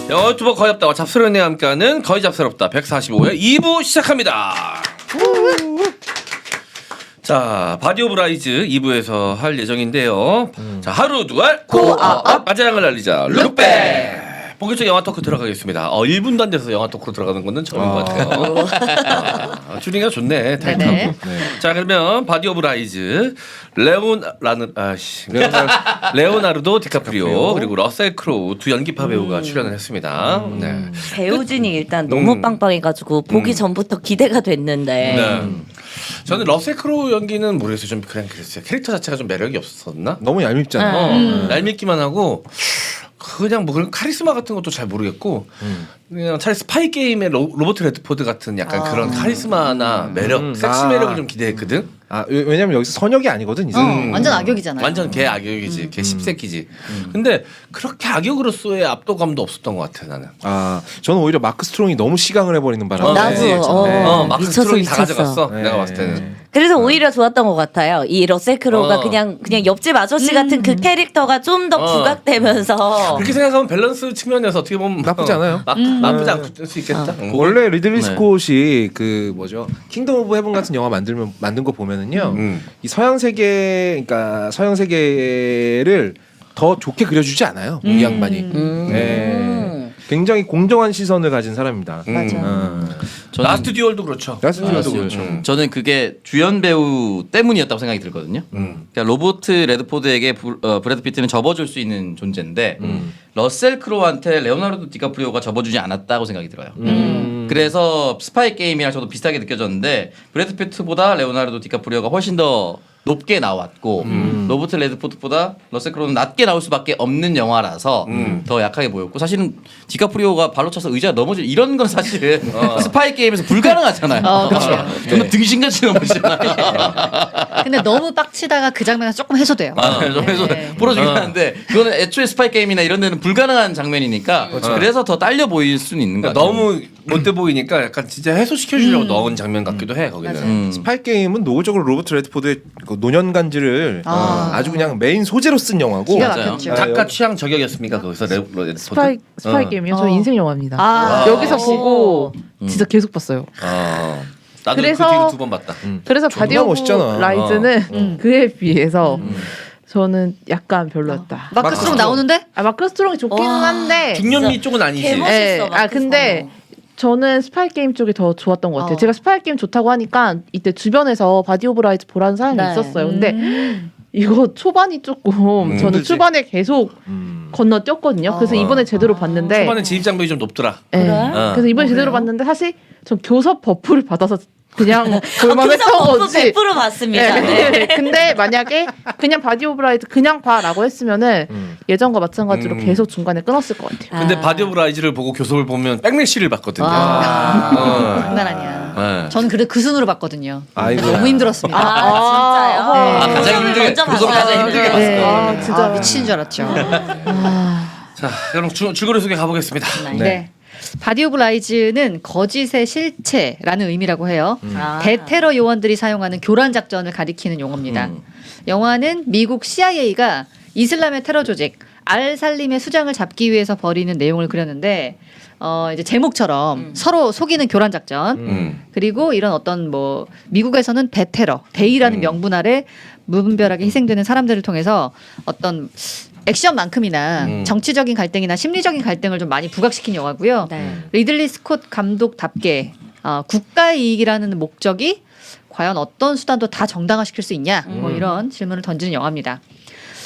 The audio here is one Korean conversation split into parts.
영화 유튜버 거의 없다와 잡스러운 애와 함께하는 거의 잡스럽다 145회 2부 시작합니다. 자, 바디 오브 라이즈 2부에서 할 예정인데요. 자, 하루 두알 코어업 아재랑을 날리자 룩백. 본격적 영화 토크 들어가겠습니다. 1분도 안 돼서 영화 토크로 들어가는 거는 처음인 것 같아요. 줄이기가 좋네. 타이트하고. 네. 자, 그러면 바디 오브 라이즈 레오나르도 디카프리오 그리고 러셀 크로우 두 연기파 배우가 출연을 했습니다. 네. 배우진이 일단 너무 빵빵해가지고 보기 전부터 기대가 됐는데. 네. 저는 러셀 크로우 연기는 모르겠어요. 좀 그냥 그랬어요. 캐릭터 자체가 좀 매력이 없었나? 너무 얄밉잖아. 얄밉기만 하고 그냥 뭐 그런 카리스마 같은 것도 잘 모르겠고 그냥 차라리 스파이 게임의 로버트 레드포드 같은 약간 그런 카리스마나 매력, 섹시 매력을 좀 기대했거든. 왜냐면 여기서 선역이 아니거든 이제. 완전 악역이잖아요. 완전 걔 악역이지, 걔 십새끼지. 근데 그렇게 악역으로서의 압도감도 없었던 것 같아 나는. 저는 오히려 마크 스트롱이 너무 시강을 해버리는 바람에. 나도 마크 스트롱이 다 가져갔어. 내가 봤을 때는. 그래서 오히려 좋았던 것 같아요. 이 러셀 크로우가 그냥 옆집 아저씨 같은 그 캐릭터가 좀 더 부각되면서. 그렇게 생각하면 밸런스 측면에서 어떻게 보면 나쁘지 않아요. 나쁘지 않을 수 있겠다. 원래 리들리 스콧이 그 뭐죠 킹덤 오브 헤븐 같은 영화 만든 거 보면은요 이 서양 세계 그러니까 서양 세계를 더 좋게 그려주지 않아요 이 양반이. 네. 굉장히 공정한 시선을 가진 사람입니다. 맞아. 라스트 듀얼도 그렇죠. 라스트 듀얼도 그렇죠. 저는 그게 주연 배우 때문이었다고 생각이 들거든요. 그러니까 로버트 레드포드에게 브래드 피트는 접어줄 수 있는 존재인데 러셀 크로우한테 레오나르도 디카프리오가 접어주지 않았다고 생각이 들어요. 그래서 스파이 게임이랑 저도 비슷하게 느껴졌는데 브래드 피트보다 레오나르도 디카프리오가 훨씬 더 높게 나왔고 로버트 레드포드보다 러셀 크로우는 낮게 나올 수밖에 없는 영화라서 더 약하게 보였고 사실은 디카프리오가 발로 차서 의자 넘어질 이런 건 사실은 스파이 게임에서 불가능하잖아요. 그렇죠. 정말 등신같이 넘어지잖아요. 근데 너무 빡치다가 그 장면에서 조금 해소돼요. 그래서 부러지긴 하는데 그거는 애초에 스파이 게임이나 이런 데는 불가능한 장면이니까 그래서 더 딸려 보일 수는 있는 거 같아요. 너무 못돼 보이니까 약간 진짜 해소시켜주려고 넣은 장면 같기도 해 거기는. 스파이 게임은 노골적으로 로버트 레드포드의 그 노년간지를 아주 그냥 메인 소재로 쓴 영화고. 기가 맞아요. 막혔죠. 작가 취향 저격이었습니까 거기서 레드포드? 스파이 게임이요? 저 인생 영화입니다. 여기서 역시. 보고 진짜 계속 봤어요. 나도 그래서- 그 뒤로 2번 봤다. 그래서 존나 바디 오브 멋있잖아. 라이즈는 그에 비해서 저는 약간 별로였다. 마크 스트롱 나오는데? 마크 스트롱이 좋기는 한데 중년미 쪽은 아니지. 개멋- 예, 멋있어, 마크 근데 스트롱. 저는 스파이 게임 쪽이 더 좋았던 것 같아요. 제가 스파이 게임 좋다고 하니까 이때 주변에서 바디 오브 라이즈 보라는 사람이 네. 있었어요. 근데 이거 초반이 조금 저는 힘들지. 초반에 계속 건너뛰었거든요. 그래서 이번에 제대로 봤는데 초반에 진입 장벽이 좀 높더라. 예. 그래? 그래서 이번에 제대로 봤는데 사실 전 교섭 버프를 받아서 그냥 볼만했던 그래서 거지. 100% 봤습니다. 네. 근데 만약에 그냥 바디 오브 라이즈 그냥 봐라고 했으면은 예전과 마찬가지로 계속 중간에 끊었을 것 같아요. 근데 바디 오브 라이즈를 보고 교섭을 보면 백래시를 봤거든요. 장난 아니야. 네. 전 그래 그 순으로 봤거든요. 아이고. 너무 힘들었습니다. 진짜요? 가장 힘들게 먼저 교섭 봤어야 가장 힘들게 되는데. 봤어요. 진짜 미친 줄 알았죠. 자, 그럼 줄거리 소개 가보겠습니다. 네. 바디 오브 라이즈는 거짓의 실체라는 의미라고 해요. 대테러 요원들이 사용하는 교란 작전을 가리키는 용어입니다. 영화는 미국 CIA가 이슬람의 테러 조직 알살림의 수장을 잡기 위해서 벌이는 내용을 그렸는데 이제 제목처럼 서로 속이는 교란 작전 그리고 이런 어떤 뭐 미국에서는 대테러 대의라는 명분 아래 무분별하게 희생되는 사람들을 통해서 어떤 액션만큼이나 정치적인 갈등이나 심리적인 갈등을 좀 많이 부각시킨 영화고요. 네. 리들리 스콧 감독답게 국가 이익이라는 목적이 과연 어떤 수단도 다 정당화시킬 수 있냐 뭐 이런 질문을 던지는 영화입니다.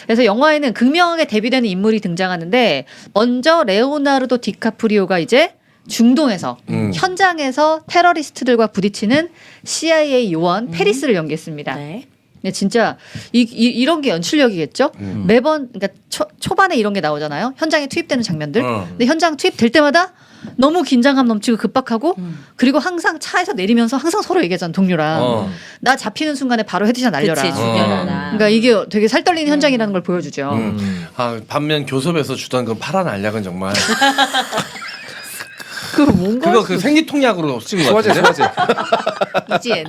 그래서 영화에는 극명하게 대비되는 인물이 등장하는데 먼저 레오나르도 디카프리오가 이제 중동에서 현장에서 테러리스트들과 부딪히는 CIA 요원 페리스를 연기했습니다. 네. 네, 진짜 이런 게 연출력이겠죠. 매번 그러니까 초반에 이런 게 나오잖아요. 현장에 투입되는 장면들. 근데 현장 투입될 때마다 너무 긴장감 넘치고 급박하고 그리고 항상 차에서 내리면서 항상 서로 얘기하잖아 동료랑. 나 잡히는 순간에 바로 헤드샷 날려라. 그치, 죽여라. 그러니까 이게 되게 살떨리는 현장이라는 걸 보여주죠. 반면 교섭에서 주던 그 파란 알약은 정말 그거 뭔가 그거 그 생리통약으로 찍은 거 소화제 같은데. 소화제. 이지엔.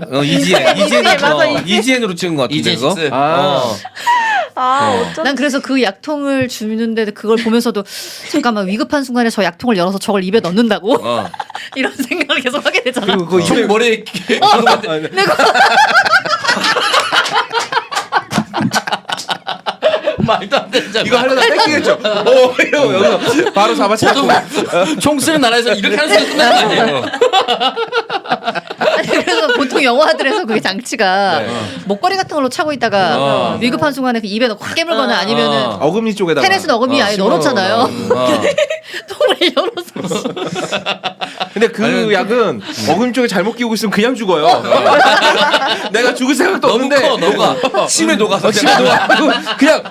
이지엔 맞아, 이지엔으로 찍은 거 같은데 그거. 이지엔 식스. 어쩐지. 난 그래서 그 약통을 주는데 그걸 보면서도 잠깐만 위급한 순간에 저 약통을 열어서 저걸 입에 넣는다고 이런 생각을 계속 하게 되잖아. 그리고 그 총 입에 머리에 말도 안 되는 이거 하려다 뺏기겠죠. 이러고 여기서 바로 잡아채고. 총 쓰는 나라에서 이렇게 하는 순간 끝나는 거 아니에요? 아니, 그래서 보통 영화들에서 그게 장치가 목걸이 같은 걸로 차고 있다가 위급한 순간에 그 입에 넣고 확 깨물거나 아니면은 어금니 쪽에다가. 테니스 어금니 아예 넣어놓잖아요. 통을 열어서. 근데 그 약은 어금니 쪽에 잘못 끼우고 있으면 그냥 죽어요. 내가 죽을 생각도 너무 없는데. 커 너가 침에 녹아서 집에 놓아가지고 그냥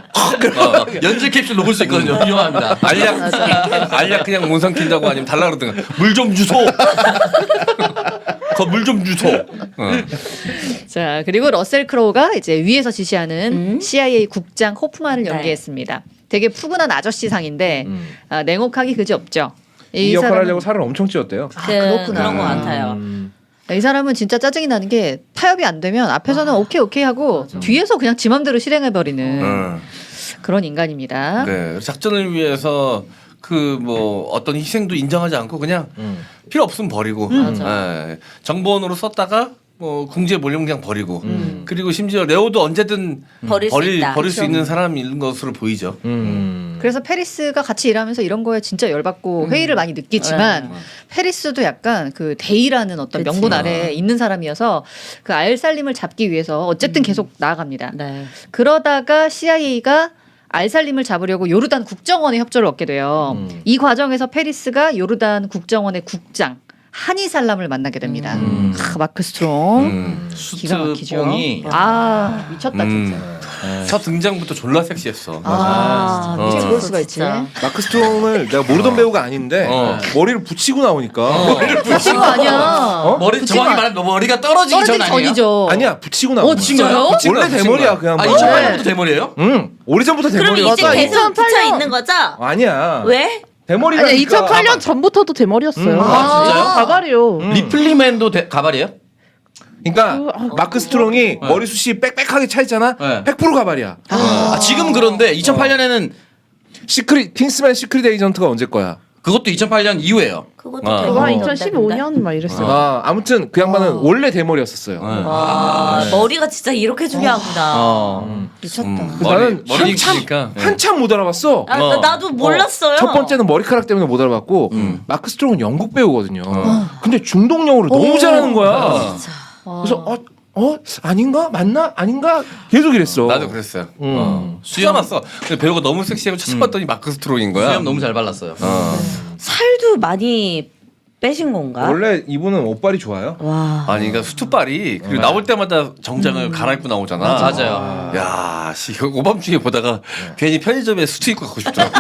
연질 캡슐 녹을 수 있거든요. 위험합니다. 알약 그냥 못 삼킨다고 아니면 달라 그러든가 물 좀 주소. 물 좀 주소. 자, 그리고 러셀 크로우가 이제 위에서 지시하는 CIA 국장 호프만을 연기했습니다. 되게 푸근한 아저씨상인데 냉혹하기 그지 없죠. 이 역할 사람은- 하려고 살을 엄청 찌웠대요. 그렇구나. 그런 것 같아요. 이 사람은 진짜 짜증이 나는 게 타협이 안 되면 앞에서는 오케이 하고 뒤에서 그냥 지 맘대로 실행해버리는 그런 인간입니다. 네, 작전을 위해서 그 뭐 어떤 희생도 인정하지 않고 그냥 필요 없으면 버리고 정보원으로 썼다가 뭐 궁지에 몰리면 그냥 버리고 그리고 심지어 레오도 언제든 버릴 수 있다. 버릴 수 있는 사람인 것으로 보이죠. 그래서 페리스가 같이 일하면서 이런 거에 진짜 열받고 회의를 많이 느끼지만 페리스도 약간 그 데이라는 어떤 그치. 명분 아래에 있는 사람이어서 그 알살림을 잡기 위해서 어쨌든 계속 나아갑니다. 네. 그러다가 CIA가 알살림을 잡으려고 요르단 국정원의 협조를 얻게 돼요. 이 과정에서 페리스가 요르단 국정원의 국장 하니살람을 만나게 됩니다. 마크 스트롱 기가 막히죠. 수트뽕이 미쳤다 진짜. 첫 등장부터 졸라 섹시했어. 미칠 볼 수가 있지. 진짜. 마크 스트롱을 내가 모르던 배우가 아닌데 머리를 붙이고 나오니까 붙인 거 아니야. 머리 붙이고 정확히 안- 말하면 머리가 떨어지기 떨어지기 전 아니에요? 전이죠. 아니야 붙이고 나온 거야. 진짜요? 붙인 거야, 원래 대머리야 그냥. 아 뭐. 2008년부터 대머리예요? 오래전부터 그럼 대머리야. 이제 맞아, 계속 2008년 붙여 있는 거죠? 아니야. 왜? 대머리가 아니 2008년 전부터도 대머리였어요. 아, 진짜요? 가발이요. 리플리맨도 가발이에요? 그러니까 마크 스트롱이 머리숱이 빽빽하게 차 있잖아. 네. 100% 가발이야. 지금 그런데 2008년에는 시크릿 킹스맨 시크릿 에이전트가 언제 거야? 그것도 2008년 이후예요. 그것도 아. 그거 한 대박이던데, 2015년 막 이랬어요. 아무튼 그 양반은 원래 대머리였었어요. 머리가 진짜 이렇게 중요하구나. 미쳤다. 나는 머리 기니까 한참 못 알아봤어. 나도 몰랐어요. 첫 번째는 머리카락 때문에 못 알아봤고 마크 스트롱은 영국 배우거든요. 근데 중동영어를 너무 잘하는 거야. 그래서 아닌가 맞나 아닌가 계속 이랬어. 나도 그랬어요. 수염 왔어. 근데 배우가 너무 섹시하고 찾아봤더니 마크 스트롱인 거야. 수염 너무 잘 발랐어요. 살도 많이 빼신 건가? 원래 이분은 옷발이 좋아요. 와. 아니 그러니까 수트빨이 그리고 나올 때마다 정장을 갈아입고 나오잖아. 맞아요. 야, 씨, 이거 오밤중에 보다가 괜히 편의점에 수트 입고 가고 싶더라고.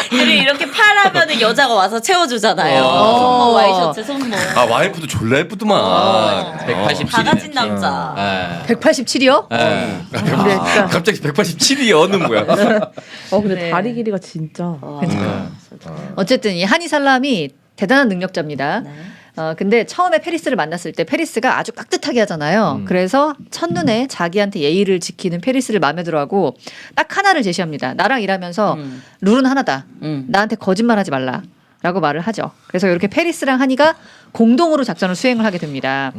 그리고 이렇게 팔하면은 여자가 와서 채워주잖아요. 손목 와이셔츠 손목. 아 와이프도 졸라 예쁘더만. 187이네. 다 가진 남자. 187이요? 근데 진짜 갑자기 187이 어는 거야. 근데 네. 다리 길이가 진짜. 어쨌든 이 하니살람이 대단한 능력자입니다. 근데 처음에 페리스를 만났을 때 페리스가 아주 깍듯하게 하잖아요. 그래서 첫눈에 자기한테 예의를 지키는 페리스를 마음에 들어하고 딱 하나를 제시합니다. 나랑 일하면서 룰은 하나다. 나한테 거짓말하지 말라. 라고 말을 하죠. 그래서 이렇게 페리스랑 하니가 공동으로 작전을 수행을 하게 됩니다.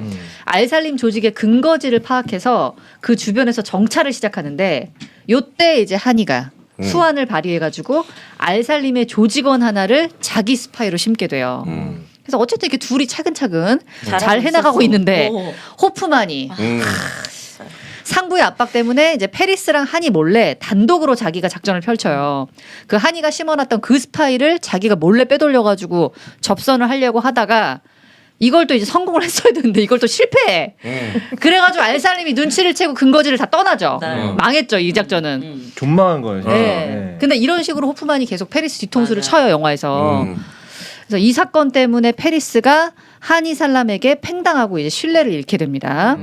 알살림 조직의 근거지를 파악해서 그 주변에서 정찰을 시작하는데 요때 이제 하니가 수완을 발휘해가지고 알살림의 조직원 하나를 자기 스파이로 심게 돼요. 그래서 어쨌든 이렇게 둘이 차근차근 잘 잘하고 해나가고 있었어. 있는데 오. 호프만이 상부의 압박 때문에 이제 페리스랑 하니 몰래 단독으로 자기가 작전을 펼쳐요. 그 하니가 심어놨던 그 스파이를 자기가 몰래 빼돌려가지고 접선을 하려고 하다가 이걸 또 이제 성공을 했어야 되는데 이걸 또 실패해. 그래가지고 알살림이 눈치를 채고 근거지를 다 떠나죠. 네. 망했죠 이 작전은. 존망한 거예요. 진짜. 네. 근데 이런 식으로 호프만이 계속 페리스 뒤통수를 맞아. 쳐요 영화에서. 그래서 이 사건 때문에 페리스가 하니 살람에게 팽당하고 이제 신뢰를 잃게 됩니다.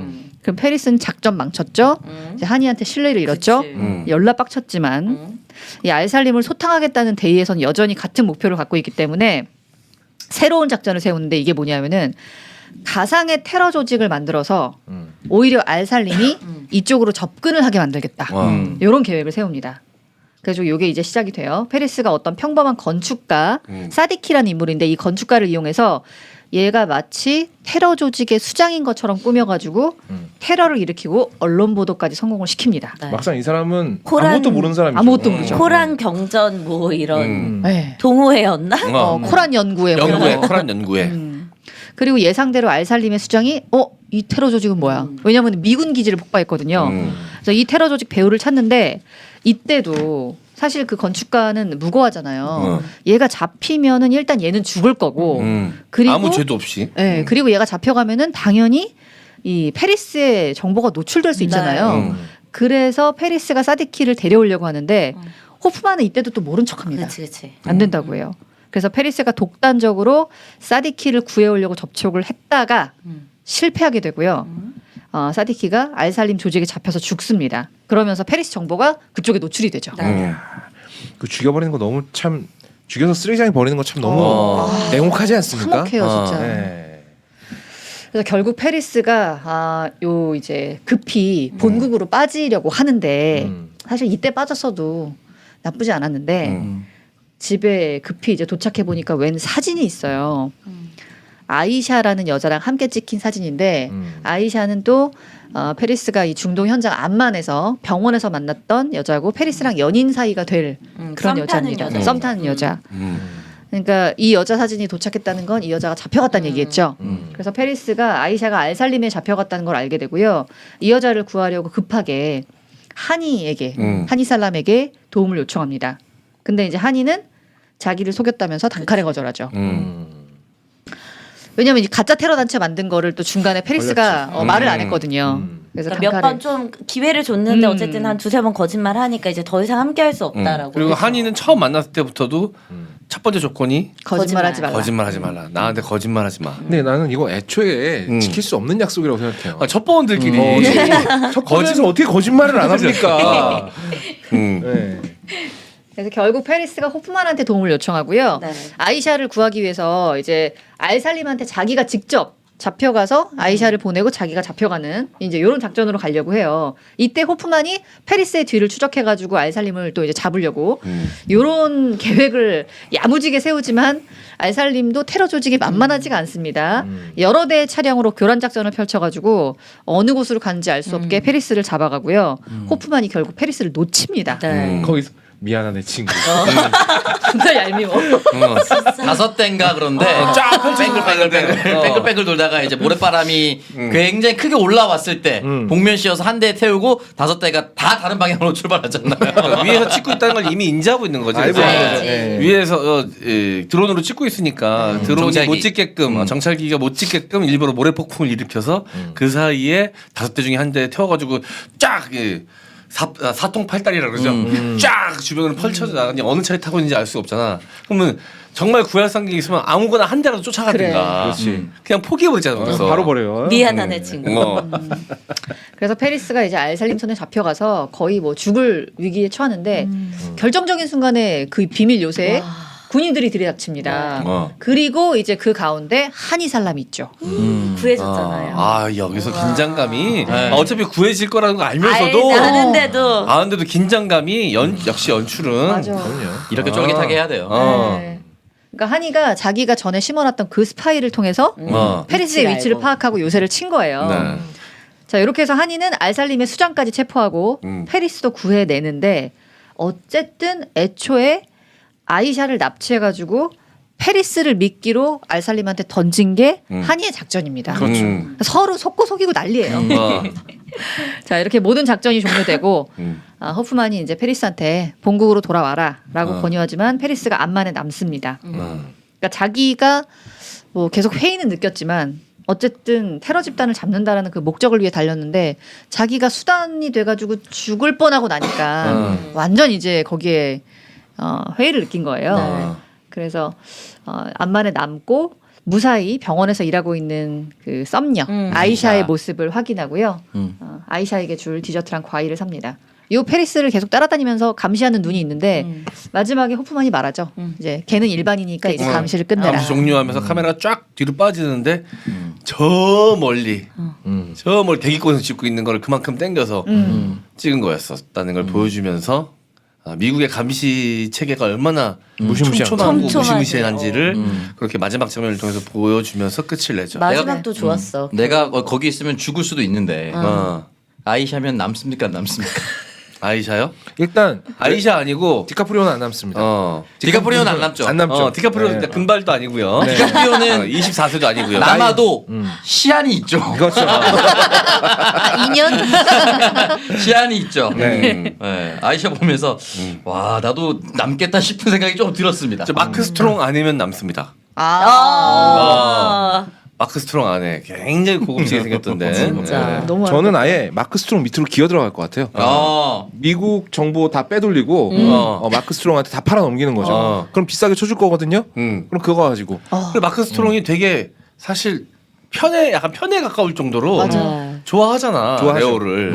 그럼 페리스는 작전 망쳤죠. 이제 하니한테 신뢰를 잃었죠. 그치. 연락 빡쳤지만 이 알살림을 소탕하겠다는 대의에선 여전히 같은 목표를 갖고 있기 때문에 새로운 작전을 세우는데 이게 뭐냐면은 가상의 테러 조직을 만들어서 오히려 알살림이 이쪽으로 접근을 하게 만들겠다. 이런 계획을 세웁니다. 그래서 이게 이제 시작이 돼요. 페리스가 어떤 평범한 건축가 사디키라는 인물인데 이 건축가를 이용해서 얘가 마치 테러 조직의 수장인 것처럼 꾸며가지고 테러를 일으키고 언론 보도까지 성공을 시킵니다. 네. 막상 이 사람은 코란- 아무것도 모르는 사람이죠. 아무것도 모르죠. 코란 경전 뭐 이런 네. 동호회였나? 코란 연구회 뭐 이런 연구회, 거. 코란 연구회. 그리고 예상대로 알살림의 수장이 이 테러 조직은 뭐야? 왜냐하면 미군 기지를 폭파했거든요. 그래서 이 테러 조직 배후를 찾는데 이때도 사실 그 건축가는 무고하잖아요. 얘가 잡히면은 일단 얘는 죽을 거고 그리고 아무 죄도 없이. 네, 그리고 얘가 잡혀가면은 당연히 이 페리스의 정보가 노출될 수 있잖아요. 그래서 페리스가 사디키를 데려오려고 하는데 호프만은 이때도 또 모른 척합니다. 그치. 안 된다고 해요. 그래서 페리스가 독단적으로 사디키를 구해오려고 접촉을 했다가 실패하게 되고요. 사디키가 알살림 조직에 잡혀서 죽습니다. 그러면서 페리스 정보가 그쪽에 노출이 되죠. 그 죽여버리는 거 너무 참 죽여서 쓰레기장에 버리는 거 참 너무 냉혹하지 않습니까? 화목해요, 진짜. 네. 그래서 결국 페리스가 요 이제 급히 본국으로 빠지려고 하는데 사실 이때 빠졌어도 나쁘지 않았는데 집에 급히 이제 도착해 보니까 웬 사진이 있어요. 아이샤라는 여자랑 함께 찍힌 사진인데 아이샤는 또 페리스가 이 중동 현장 암만에서 병원에서 만났던 여자고 페리스랑 연인 사이가 될 그런 썸 타는 여자입니다. 여자. 썸 타는 여자. 그러니까 이 여자 사진이 도착했다는 건 이 여자가 잡혀갔다는 얘기겠죠. 그래서 페리스가 아이샤가 알살림에 잡혀갔다는 걸 알게 되고요. 이 여자를 구하려고 급하게 하니에게 하니 살람에게 도움을 요청합니다. 근데 이제 하니는 자기를 속였다면서 단칼에 거절하죠. 왜냐하면 이 가짜 테러 단체 만든 거를 또 중간에 페리스가 말을 안 했거든요. 그래서 몇 단칼에 번 좀 기회를 줬는데 어쨌든 한 두세 번 거짓말 하니까 이제 더 이상 함께할 수 없다라고. 그리고 그래서. 한이는 처음 만났을 때부터도 첫 번째 조건이 거짓말하지 말라. 거짓말하지 말라. 나한테 거짓말하지 마. 근데 나는 이거 애초에 지킬 수 없는 약속이라고 생각해요. 첩보원들끼리. 첫 번째에서 어떻게 거짓말을 안 합니까? 음. 네. 그래서 결국 페리스가 호프만한테 도움을 요청하고요. 네. 아이샤를 구하기 위해서 이제 알살림한테 자기가 직접 잡혀가서 아이샤를 보내고 자기가 잡혀가는 이제 이런 작전으로 가려고 해요. 이때 호프만이 페리스의 뒤를 추적해가지고 알살림을 또 이제 잡으려고 이런 계획을 야무지게 세우지만 알살림도 테러 조직이 만만하지가 않습니다. 여러 대의 차량으로 교란 작전을 펼쳐가지고 어느 곳으로 가는지 알 수 없게 페리스를 잡아가고요. 호프만이 결국 페리스를 놓칩니다. 네. 거기서 미안한 내 친구. 진짜 얄미워. 다섯 대인가 그런데 쫙 뺑글뺑글 돌다가 이제 모래바람이 굉장히 크게 올라왔을 때 복면 씌워서 한 대 태우고 다섯 대가 다 다른 방향으로 출발하잖아요. 위에서 찍고 있다는 걸 이미 인지하고 있는 거죠. 알고 그래서 있는 거죠. 네. 위에서 드론으로 찍고 있으니까 드론이 정찰기. 못 찍게끔 정찰기가 못 찍게끔 일부러 모래폭풍을 일으켜서 그 사이에 다섯 대 중에 한 대 태워가지고 쫙 사통팔달이라 그러죠. 쫙 주변으로 펼쳐져 나가니 어느 차에 타고 있는지 알 수가 없잖아. 그러면 정말 구할 상객이 있으면 아무거나 한 대라도 쫓아가든가. 그렇지. 그냥 포기해버리잖아. 그래서. 바로 버려요. 미안한 애 친구. 그래서 페리스가 이제 알살림 손에 잡혀가서 거의 뭐 죽을 위기에 처하는데 결정적인 순간에 그 비밀 요새에 군인들이 들이닥칩니다. 그리고 이제 그 가운데 하니 살람이 있죠. 구해줬잖아요. 여기서 긴장감이 네. 어차피 구해질 거라는 거 알면서도 아는데도 아는데도 긴장감이 역시 연출은 맞아. 그럼요. 이렇게 쫄깃하게 해야 돼요. 네. 그러니까 하니가 자기가 전에 심어놨던 그 스파이를 통해서 페리스의 위치를 위치를 알고. 파악하고 요새를 친 거예요. 네. 자 이렇게 해서 하니는 알살림의 수장까지 체포하고 페리스도 구해내는데 어쨌든 애초에 아이샤를 납치해가지고 페리스를 미끼로 알살림한테 던진 게 하니의 작전입니다. 그렇죠. 서로 속고 속이고 난리예요. 자 이렇게 모든 작전이 종료되고 허프만이 이제 페리스한테 본국으로 돌아와라라고 권유하지만 페리스가 암만에 남습니다. 그러니까 자기가 뭐 계속 회의는 느꼈지만 어쨌든 테러 집단을 잡는다라는 그 목적을 위해 달렸는데 자기가 수단이 돼가지고 죽을 뻔하고 나니까 완전 이제 거기에 회의를 느낀 거예요. 그래서 암만에 남고 무사히 병원에서 일하고 있는 그 썸녀 아이샤의 모습을 확인하고요. 아이샤에게 줄 디저트랑 과일을 삽니다. 이 페리스를 계속 따라다니면서 감시하는 눈이 있는데 마지막에 호프만이 말하죠. 이제 걔는 일반이니까 이제 감시를 끝내라. 감시 종료하면서 카메라가 쫙 뒤로 빠지는데 저 멀리 저 멀리 대기권에서 찍고 있는 걸 그만큼 땡겨서 찍은 거였었다는 걸 보여주면서 미국의 감시 체계가 얼마나 무시무시한 촘촘하고 촘촘하지. 무시무시한지를 그렇게 마지막 장면을 통해서 보여주면서 끝을 내죠. 마지막도 좋았어. 내가 거기 있으면 죽을 수도 있는데 아이샤면 남습니까 안 남습니까? 아이샤요? 일단 아이샤 아니고 디카프리오는 안 남습니다. 디카프리오는 안 남죠. 안 남죠. 디카프리오 네. 금발도 아니고요. 디카프리오는 24세도 아니고요. 남아도 시한이 있죠. 그렇죠. 2년? 시한이 있죠. 네. 네, 아이샤 보면서 와 나도 남겠다 싶은 생각이 좀 들었습니다. 저 마크 스트롱 아니면 남습니다. 마크 스트롱 안에 굉장히 고급지게 생겼던데. 진짜. 너무 저는 아예 마크 스트롱 밑으로 기어 들어갈 것 같아요. 미국 정보 다 빼돌리고 마크 스트롱한테 다 팔아 넘기는 거죠. 그럼 비싸게 쳐줄 거거든요. 그럼 그거 가지고 근데 마크 스트롱이 되게 사실 약간 편에 가까울 정도로 맞아. 좋아하잖아. 좋아하죠. 레오를.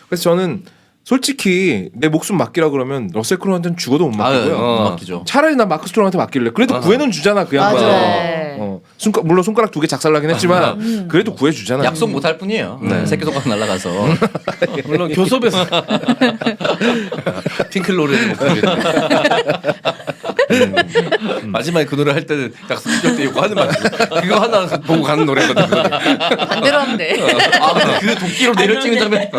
그래서 저는 솔직히 내 목숨 맡기라 그러면 러셀 크로우한테는 죽어도 못 맡기고요. 맡기죠. 차라리 난 마크 스트롱한테 맡길래. 그래도 구해는 주잖아 그 양반. 맞아. 물론 손가락 2개 작살나긴 했지만 그래도 구해주잖아. 약속 못 할 뿐이에요. 새끼 손가락 날라가서. 물론 교섭에서 핑클 노래를 못 부르겠네. 마지막에 그 노래 할 때는 약속 지적 때 이거 하는 말 그거 하나 보고 가는 노래거든. 반대로 하면 돼. 근데 그 도끼로 내려 찍는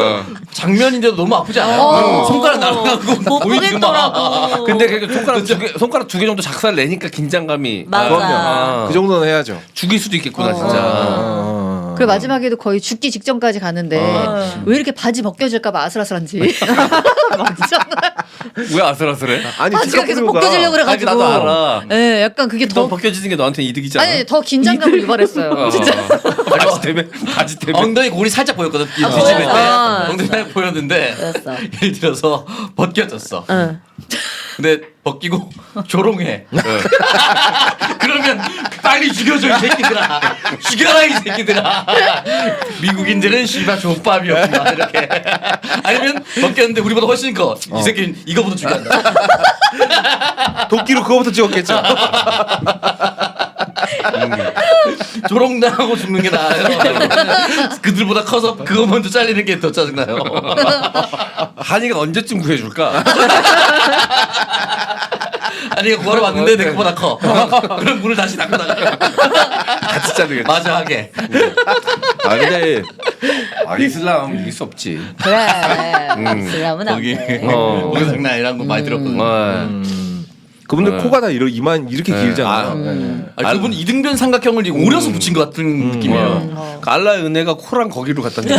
장면인데도 너무 아프지 않아요? 손가락 날아가고 못 보이지 마. 보겠더라고. 근데 그 손가락 두 개 정도 작살 내니까 긴장감이 맞아. 그 정도는 해야죠. 죽일 수도 있겠구나 진짜. 그리고 마지막에도 거의 죽기 직전까지 가는데 왜 이렇게 바지 벗겨질까봐 아슬아슬한지. 맞아. 왜 아슬아슬해? 아니 바지가 계속 디카프리오가 벗겨지려고 그래가지고. 나도 알아. 네, 약간 그게 너 더 벗겨지는 게 너한테 이득이잖아. 아니 더 긴장감을 유발했어요. 진짜. 바지 때문에. 엉덩이 골이 살짝 보였거든. 뒤집을 때 보였어. 엉덩이 살짝 보였는데 보였어. 예를 들어서 벗겨졌어. 응. 근데 벗기고 조롱해. 그러면 빨리 죽여줘 이 새끼들아. 죽여라 이 새끼들아. 미국인들은 씨발 족밥이었구나 이렇게. 아니면 벗겼는데 우리보다 훨씬 커. 이 새끼는 이거부터 죽여한다. 도끼로 그거부터 찍었겠죠. 조롱당하고 죽는 게 나아요. 그들보다 커서 그거 먼저 잘리는 게 더 짜증나요. 한이가 언제쯤 구해줄까? 아니 구하러 왔는데 내 거보다 커. 그럼 문을 다시 닫고 나가요. 같이 짜르겠다. 마지막에. 근데 이슬람 이길 수 없지. 그래. 이슬람은 안 거기 돼. 거기 장난 아니라는 거 많이 들었거든요. 그분들 코가 다 이만 이렇게 길잖아요. 아니, 그분 이등변 삼각형을 오려서 붙인 것 같은 느낌이에요. 알라의 은혜가 코랑 거기로 갖다 대.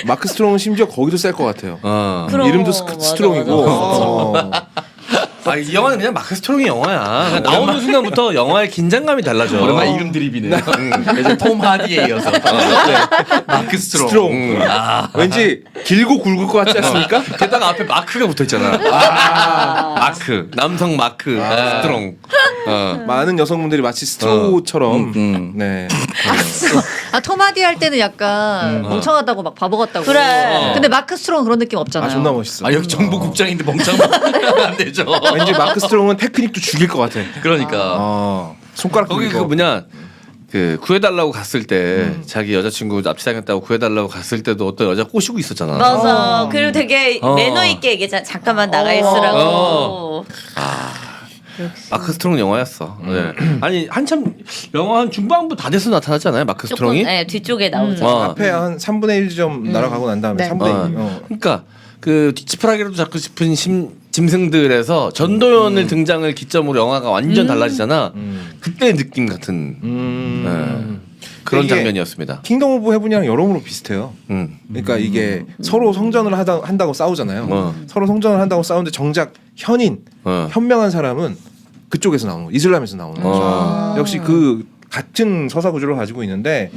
마크 스트롱은 심지어 거기도 셀 것 같아요. 그럼, 이름도 맞아, 스트롱이고. 이 영화는 그냥 마크 스트롱의 영화야. 그냥 나오는 순간부터 영화의 긴장감이 달라져. 오랜만에 이름 드립이네. 이제 톰 하디에 이어서 마크 스트롱. 스트롱. 왠지 길고 굵을 것 같지 않습니까? 게다가 앞에 마크가 붙어 있잖아. 마크, 남성 마크, 스트롱. 많은 여성분들이 마치 스트로처럼. 네. 토마디 할 때는 약간 멍청하다고 막 바보 같다고. 그래. 근데 마크 스트롱은 그런 느낌 없잖아요. 존나 멋있어. 여기 정보국장인데 멍청하면 안 되죠. 왠지 마크 스트롱은 테크닉도 죽일 것 같아. 그러니까. 손가락 거기 굵고. 그 뭐냐 그 구해달라고 갔을 때 자기 여자친구 납치당했다고 구해달라고 갔을 때도 어떤 여자 꼬시고 있었잖아. 맞아. 그리고 되게 매너 있게 얘기했잖아. 잠깐만 나가 있으라고. 마크 스트롱 영화였어. 네. 아니 한참 영화 한 중반부 다 돼서 나타나지 않아요? 마크 조금 스트롱이? 네, 뒤쪽에 나오죠. 앞에 한 3분의 1점 날아가고 난 다음에 네. 3분의 1. 그러니까 그 뒤치프라기라도 잡고 싶은 짐승들에서 전도연을 등장을 기점으로 영화가 완전 달라지잖아. 그때 느낌 같은 그런 이게 장면이었습니다. 킹덤 오브 헤븐이랑 여러모로 비슷해요. 그러니까 이게 서로 성전을 한다고 싸우잖아요. 서로 성전을 한다고 싸우는데 정작 현명한 사람은 그쪽에서 나오는 거, 이슬람에서 나오는 거죠. 역시 그 같은 서사 구조를 가지고 있는데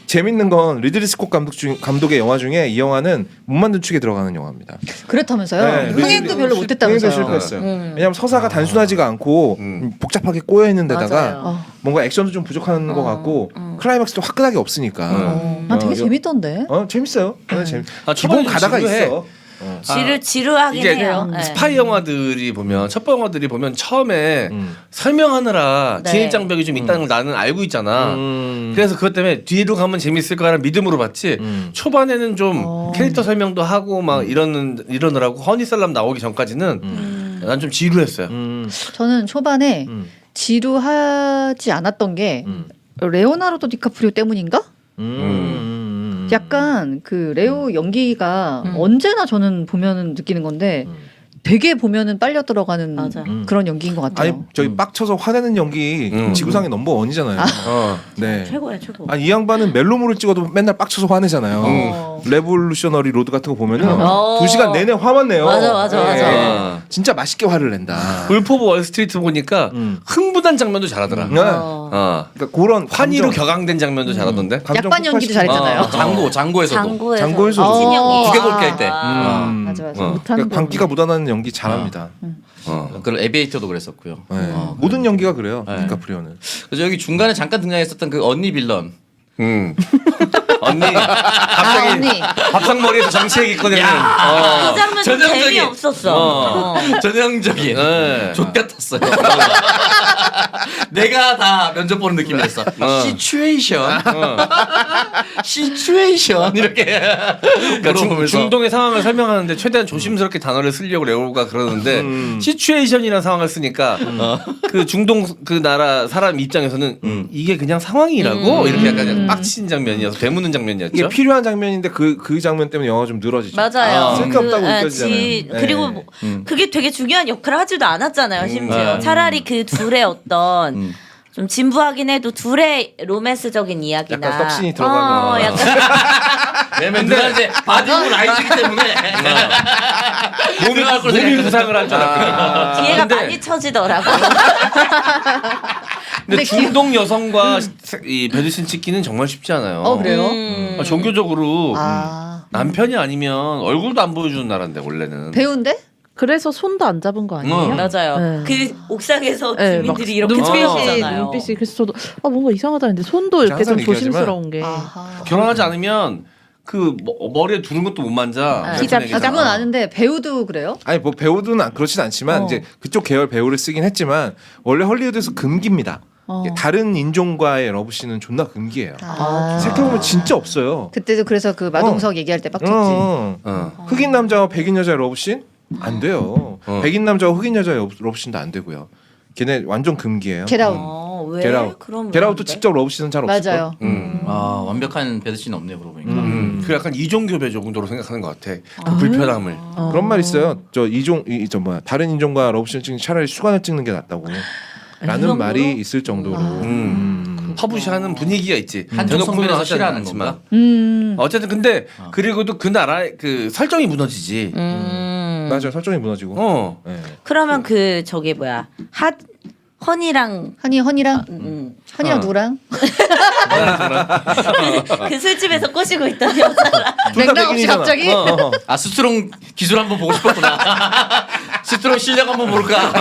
재밌는 건 리들리 스콧 감독의 영화 중에 이 영화는 못 만든 축에 들어가는 영화입니다. 그렇다면서요? 흥행도 별로 못했다면서요? 흥행도 실패했어요. 왜냐하면 서사가 단순하지가 않고 복잡하게 꼬여 있는 데다가 맞아요. 뭔가 액션도 좀 부족한 것 같고 클라이막스도 화끈하게 없으니까. 되게 재밌던데. 재밌어요. 기본 초반에 좀 가다가 지루해. 있어. 지루하긴 이게 해요. 네. 스파이 영화들이 보면 첩보 영화들이 보면 처음에 설명하느라 네. 진입 장벽이 좀 있다는 걸 나는 알고 있잖아. 그래서 그것 때문에 뒤로 가면 재밌을 거라는 믿음으로 봤지. 초반에는 좀 캐릭터 설명도 하고 막 이러느라고 허니살람 나오기 전까지는 난 좀 지루했어요. 저는 초반에 지루하지 않았던 게 레오나르도 디카프리오 때문인가? 약간 그 레오 연기가 언제나 저는 보면은 느끼는 건데 되게 보면은 빨려 들어가는 맞아. 그런 연기인 것 같아요. 아니 저기 빡쳐서 화내는 연기 지구상의 넘버 원이잖아요. 네. 최고야 최고. 아니 이 양반은 멜로물을 찍어도 맨날 빡쳐서 화내잖아요. 레볼루셔너리 로드 같은 거 보면은 2시간 내내 화만 내요. 맞아. 진짜 맛있게 화를 낸다. 울프 오브 월스트리트 보니까 흥분한 장면도 잘하더라. 네. 어. 그러니까 그런 환희로 감정, 격앙된 장면도 잘하던데. 감정 약반 연기도 폭발시키는- 잘했잖아요. 장고에서도. 장고에서도. 두개골 깰 때. 맞아 맞아. 어. 못하는 그러니까 광기가 묻어나는 연기 잘합니다. 그리고 에비에이터도 그랬었고요. 네. 모든 연기가 그래요. 네. 디카프리오는. 그래서 여기 중간에 잠깐 등장했었던 그 언니 빌런. 언니 갑자기 언니. 밥상머리에서 정치얘기 꺼내는. 그 장면 좀 전형적인. 재미없었어. 전형적인 네. 족 같았어요. 내가 다 면접 보는 느낌이었어. 시츄에이션, 시츄에이션 이렇게 그러니까 물어보면서. 중동의 상황을 설명하는데 최대한 조심스럽게 단어를 쓰려고 레오가 그러는데 시츄에이션이라는 상황을 쓰니까 그 중동 그 나라 사람 입장에서는 이게 그냥 상황이라고 이렇게 약간 빡친 장면이어서 되묻는 장면이었죠. 이게 필요한 장면인데 그 장면 때문에 영화가 좀 늘어지죠. 맞아요. 쓸데없다고 예, 느껴지잖아요. 네. 그리고 뭐 그게 되게 중요한 역할을 하지도 않았잖아요. 심지어 차라리 그 둘의 어떤 좀 진부하긴 해도 둘의 로맨스적인 이야기나 약간 떡신이 들어가면. 약간 왜냐면 누나한테 바디고 라이즈기 때문에 몸이 부상을 한 줄 알았거든. 기회가 많이 처지더라고. 근데 중동 여성과 이 배드신 찍기는 정말 쉽지 않아요. 그래요? 종교적으로 아 남편이 아니면 얼굴도 안 보여주는 나라인데 원래는. 배우인데? 그래서 손도 안 잡은 거 아니에요? 맞아요. 네. 그 옥상에서 네, 주민들이 막 이렇게 눈빛이 쳐다보잖아요. 눈빛이 그래서 저도 뭔가 이상하다는데 손도 이렇게 좀 항상 얘기하지만- 조심스러운 게 아하. 결혼하지 않으면 그 머리에 두른 것도 못 만져. 기자, 웹툰 얘기잖아. 그건 아는데 배우도 그래요? 아니 뭐 배우는 그렇진 않지만 이제 그쪽 계열 배우를 쓰긴 했지만 원래 헐리우드에서 금기입니다. 이게 다른 인종과의 러브씬은 존나 금기예요. 생각해보면 진짜 없어요. 그때도 그래서 그 마동석 얘기할 때 빡쳤지. 흑인 남자와 백인 여자의 러브씬 안 돼요. 백인 남자와 흑인 여자의 러브씬도 안 되고요. 걔네 완전 금기예요. 겟아웃. 왜? 겟아웃. 그럼 겟아웃도 왜? 직접 러브씬은 잘 없을 맞아요. 아 완벽한 배드신 없네요, 그러고 보니까. 그 약간 이종교배 정도로 생각하는 것 같아. 그 불편함을. 그런 말 있어요. 저 뭐야 다른 인종과 러브씬 찍는 차라리 수간을 찍는 게 낫다고. 라는 말이 있을 정도로. 퍼부시하는 분위기가 있지. 한쪽 성별에서 하지 싫어하는 않지만. 건가? 어쨌든 근데 그리고도 그 나라의 그 설정이 무너지지. 맞아요. 설정이 무너지고. 어. 네. 그러면 그 저기 뭐야 허니랑 허니랑 누구랑? 그 술집에서 꼬시고 있던 여자랑 맥락 없이 백인이잖아. 갑자기? 아 스트롱 기술 한번 보고 싶었구나. 스트롱 실력 한번 볼까?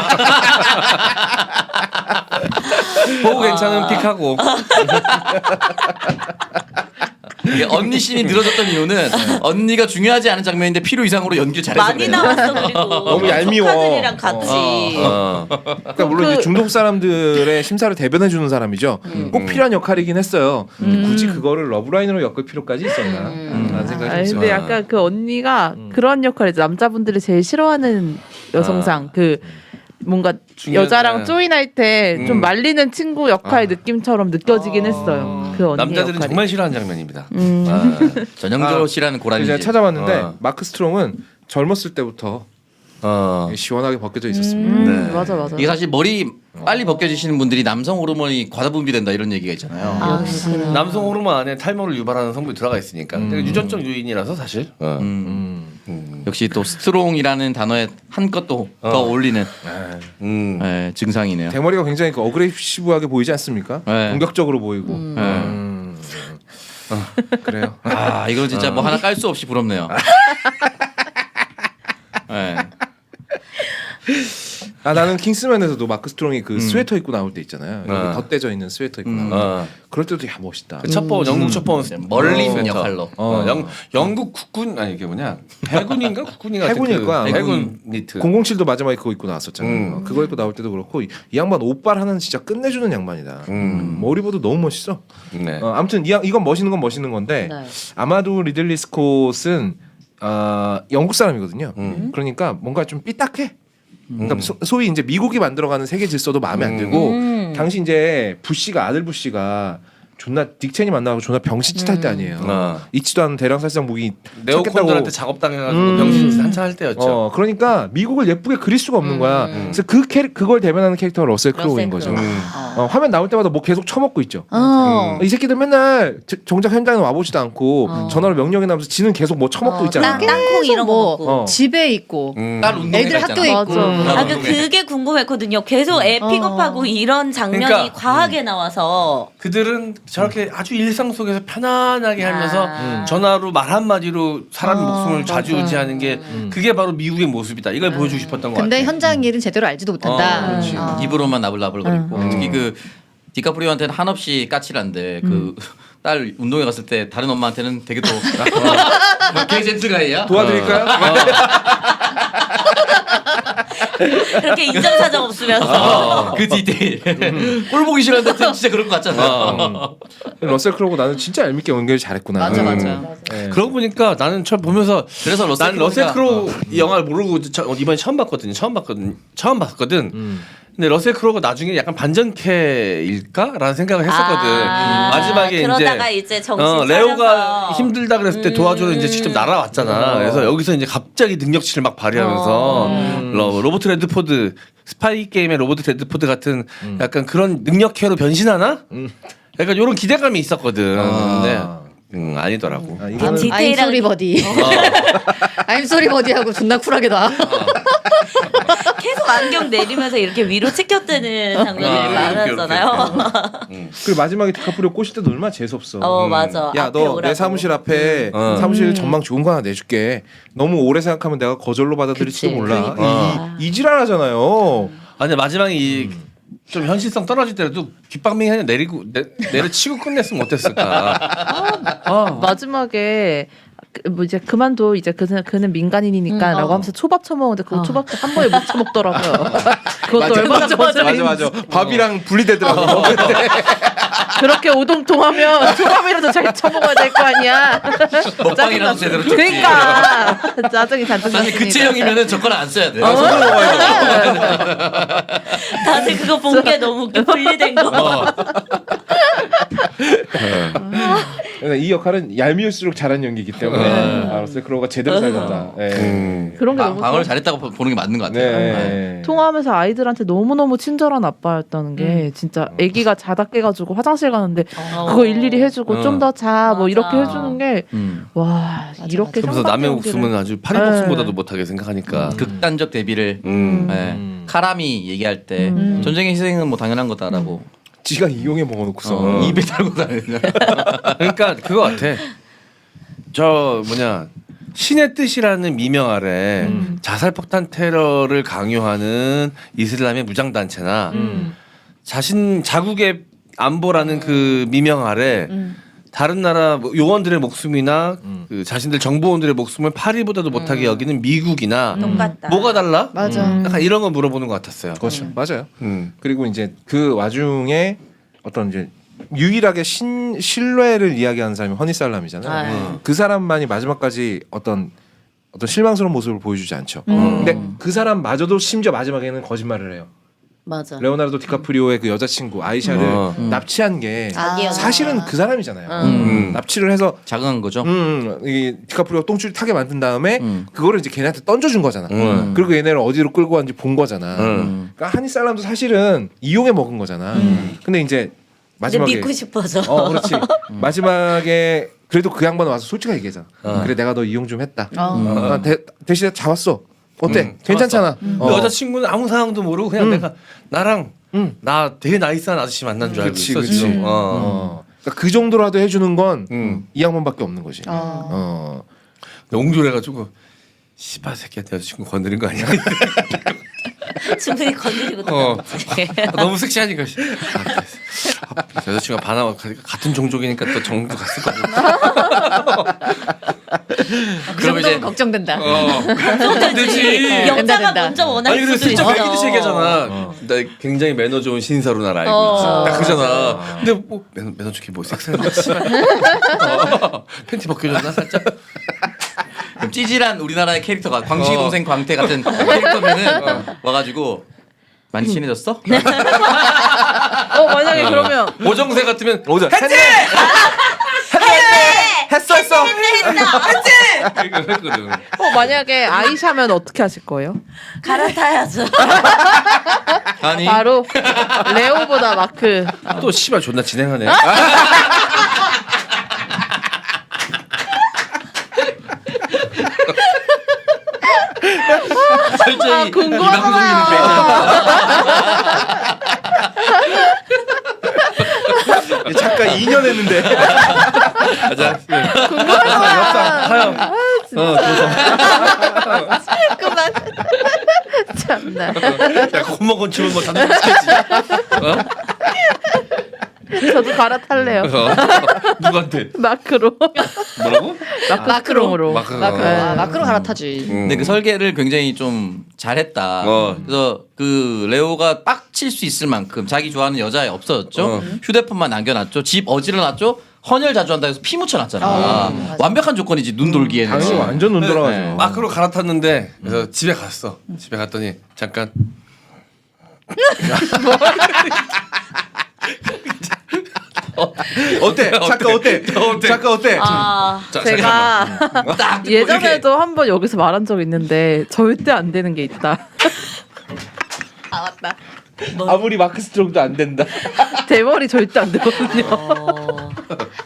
보고 괜찮은 픽하고. 이게 언니 씬이 늘어졌던 이유는 언니가 중요하지 않은 장면인데 필요 이상으로 연기를 잘해서 많이 그래요. 나왔어 그리고 너무 얄미워. 조카들이랑 같이 그러니까 물론 이제 중동 사람들의 심사를 대변해 주는 사람이죠. 꼭 필요한 역할이긴 했어요. 근데 굳이 그거를 러브라인으로 엮을 필요까지 있었나? 라는 생각이 아니 좀 근데 있어요. 약간 그 언니가 그런 역할을 남자분들이 제일 싫어하는 여성상 그 뭔가 중요한- 여자랑 조인할 때 좀 말리는 친구 역할 느낌처럼 느껴지긴 했어요. 그 언니 남자들은 역할이. 정말 싫어하는 장면입니다. 전형적으로 씨라는 고라니. 제가 찾아봤는데 마크 스트롱은 젊었을 때부터 시원하게 벗겨져 있었습니다. 네. 맞아. 이게 사실 머리 빨리 벗겨지시는 분들이 남성 호르몬이 과다 분비된다 이런 얘기가 있잖아요. 남성 호르몬 안에 탈모를 유발하는 성분이 들어가 있으니까 유전적 요인이라서 사실. 역시 또 스트롱이라는 단어에 한 것도 더 어울리는 증상이네요. 대머리가 굉장히 그 어그레시브하게 보이지 않습니까? 네. 공격적으로 보이고. 그래요. 아 이건 진짜 뭐 하나 깔 수 없이 부럽네요. 네. 나는 킹스맨에서도 마크 스트롱이 그 스웨터 입고 나올 때 있잖아요. 어. 여기 덧대져 있는 스웨터 입고 나올 때. 어. 그럴 때도 야 멋있다. 그 첫번 영국 첫번 멀린 스웨터. 역할로. 영국 국군 아니 이게 뭐냐 해군인가 국군인가 해군일 거야. 해군 니트. 007도 마지막에 그거 입고 나왔었잖아요. 그거 입고 나올 때도 그렇고 이 양반 옷발 하나는 진짜 끝내주는 양반이다. 머리보도 너무 멋있어. 네. 아무튼 이건 멋있는 건 멋있는 건데 네. 아마도 리들리 스콧은 영국 사람이거든요. 그러니까 뭔가 좀 삐딱해. 그러니까 소위 이제 미국이 만들어가는 세계 질서도 마음에 안 들고 당시 이제 부시가 아들 부시가 존나 딕 체니 만나고 존나 병신짓 할 때 아니에요. 있지도 않은 대량 살상 무기 네오콘들한테 작업당해가지고 병신 한참 할 때였죠. 그러니까 미국을 예쁘게 그릴 수가 없는 거야. 그래서 그걸 대변하는 캐릭터가 러셀 크로우인 거죠. 화면 나올 때마다 뭐 계속 처먹고 있죠. 이 새끼들 맨날 정작 현장에 와보지도 않고 전화로 명령이 나면서 지는 계속 뭐 처먹고 있잖아. 땅콩 이런 거 뭐 먹고. 집에 있고 딸 운동회 애들 갔잖아. 학교에 있고. 맞아. 그게 궁금했거든요. 계속 애 픽업하고 이런 장면이 그러니까, 과하게 나와서. 그들은 저렇게 아주 일상 속에서 편안하게 하면서 전화로 말 한마디로 사람 목숨을 좌지우지하는 게 그게 바로 미국의 모습이다. 이걸 보여주고 싶었던 것 근데 같아요. 현장 일은 제대로 알지도 못한다. 그렇지. 입으로만 나불나불거리고 특히 그 디카프리오한테는 한없이 까칠한데 그 딸 운동회 갔을 때 다른 엄마한테는 되게 또 개 젠틀가이야. 도와드릴까요? 그렇게 인정사정 없으면서. 그 디테일. 꼴 보기 싫었는데 진짜 그럴 것 같잖아. 러셀 크로우 나는 진짜 얄밉게 연기를 잘했구나. 맞아 맞아. 네. 그러고 보니까 나는 처음 보면서 그래서 러셀 난 러셀 크로우가- 크로우 이 영화를 모르고 이번에 처음 봤거든. 처음 봤거든. 근데 러셀 크로우가 나중에 약간 반전캐일까라는 생각을 했었거든. 마지막에 그러다가 이제 정신 차려서. 레오가 힘들다 그랬을 때 도와주러 이제 직접 날아왔잖아. 그래서 여기서 이제 갑자기 능력치를 막 발휘하면서 로버트 레드포드 스파이 게임의 로버트 레드포드 같은 약간 그런 능력캐로 변신하나? 약간 이런 기대감이 있었거든. 근데 아니더라고. 이거는 디테일하게- I'm sorry 버디. I'm sorry 버디하고 존나 쿨하게 나. 계속 안경 내리면서 이렇게 위로 치켜뜨는 장면이 많았잖아요. 그리고 마지막에 디카프리오 꼬실 때도 얼마나 재수없어. 맞아. 야 앞에 너 오라고. 내 사무실 앞에 사무실 전망 좋은 거 하나 내줄게. 너무 오래 생각하면 내가 거절로 받아들일지도 그치. 몰라. 그러니까. 이 지랄하잖아요. 아니 마지막에 좀 현실성 떨어질 때라도 귓방맹이 하나 내려치고 끝냈으면 어땠을까. 마지막에 뭐 이제 그만둬 이제 그는 민간인이니까라고 하면서 초밥 처먹는데 그 초밥 한 번에 못 처먹더라고요. 그것도 얼마나 맞아. 밥이랑 분리되더라고. 그렇게 오동통하면 초밥이라도 잘 처먹어야 될 거 아니야. 먹방이라도 제대로 찍지. 그러니까 짜증이 잔뜩 사실 그 났습니다. 체형이면은 저건 안 써야 돼. 다들 그거 본 게 너무 웃겨. 분리된 거. 이 역할은 얄미울수록 잘한 연기이기 때문에 러셀 크로우가 제대로 살렸다. 네. 그런 게 너무 방어를 잘했다고 보는 게 맞는 것 같아요. 네. 통화하면서 아이들한테 너무너무 친절한 아빠였다는 게 진짜 아기가 자다 깨가지고 화장실 가는데 그거 일일이 해주고 좀 더 자 뭐 맞아. 이렇게 해주는 게 와 이렇게 그러면서 남의 목숨은 아주 파리 목숨보다도 못하게 생각하니까. 극단적 대비를 카람이 얘기할 때 전쟁의 희생은 뭐 당연한 거다라고 지가 이용해 먹어놓고서 입에 달고 다니냐. 그러니까 그거 같아. 저 뭐냐 신의 뜻이라는 미명 아래 자살폭탄 테러를 강요하는 이슬람의 무장단체나 자국의 안보라는 그 미명 아래 다른 나라 요원들의 목숨이나 그 자신들 정보원들의 목숨을 파리보다도 못하게 여기는 미국이나 똑같다. 뭐가 달라? 맞아. 약간 이런 거 물어보는 것 같았어요. 그렇죠. 맞아요. 그리고 이제 그 와중에 어떤 이제 유일하게 신뢰를 이야기하는 사람이 허니살람이잖아요. 그 사람만이 마지막까지 어떤 실망스러운 모습을 보여주지 않죠. 근데 그 사람마저도 심지어 마지막에는 거짓말을 해요. 맞아. 레오나르도 디카프리오의 그 여자친구 아이샤를 납치한 게 자기였구나. 사실은 그 사람이잖아요. 납치를 해서 자극한 거죠. 이 디카프리오가 똥줄 타게 만든 다음에 그거를 이제 걔네한테 던져준 거잖아. 그리고 얘네를 어디로 끌고 왔는지 본 거잖아. 그러니까 하니살람도 사실은 이용해 먹은 거잖아. 근데 이제 마지막에 믿고 싶어서. 그렇지. 마지막에 그래도 그 양반 와서 솔직하게 얘기하잖아. 그래 내가 너 이용 좀 했다. 나 대신에 잡았어. 어때? 괜찮잖아. 그 여자친구는 아무 상황도 모르고 그냥 내가 나랑 나 되게 나이스한 아저씨 만난 줄 알고 그치, 있어. 그치. 지금. 그러니까 그 정도라도 해주는 건 이 양반밖에 없는 거지. 옹졸해가지고 씨발 새끼한테 여자친구 건드린 거 아니야? 충분히 건드리고 어. 들어갔지. 너무 섹시하니까. 여자친구가 반하고 같은 종족이니까 또 정도 갔을 거고. 그 정도면 걱정된다. 그럼 되지. 여자가 된다. 먼저 원할 아니 근데 수도 진짜 있어. 얘기듯이 얘기하잖아. 나 굉장히 매너 좋은 신사로 날 알고 어. 있어. 딱 그러잖아. 근데 뭐 매너 좋게 뭐 섹스하는 거지. 팬티 벗겨졌나 살짝. 그럼 찌질한 우리나라의 캐릭터가 광식이 동생 광태 같은 캐릭터면은 와가지고 많이 친해졌어? 만약에 그러면 오정세 같으면 오자. 했어. 이거 했거든. 만약에 아이샤면 어떻게 하실 거예요? 갈아타야죠. 아니 바로 레오보다 마크. 또 씨발 존나 진행하네. 철저히 이 궁금하다. 방송인은 빼자. 잠깐 2년 했는데. 자, 하영. 그만. 참나. 야, 겁먹은 집은 뭐 단독 시켰지. 저도 갈아탈래요. 누구한테? 마크로. 뭐라고? 마크롱으로. 마크로 갈아타지. 근데 그 설계를 굉장히 좀 잘했다. 어. 그래서 그 레오가 빡칠 수 있을 만큼 자기 좋아하는 여자애 없어졌죠. 휴대폰만 남겨놨죠. 집 어지러놨죠. 헌혈 자주 한다 해서 피 묻혀놨잖아. 완벽한 조건이지 눈 돌기에는. 당연히 완전 눈 돌아가죠. 네. 마크로 갈아탔는데 그래서 집에 갔어. 집에 갔더니 잠깐 어때? 잠깐 어때? 잠깐 어때? 아, 자, 제가 딱 듣고 예전에도 한 번 여기서 말한 적 있는데 절대 안 되는 게 있다. 나왔다. 아무리 마크 스트롱도 안 된다. 대머리 절대 안 되거든요.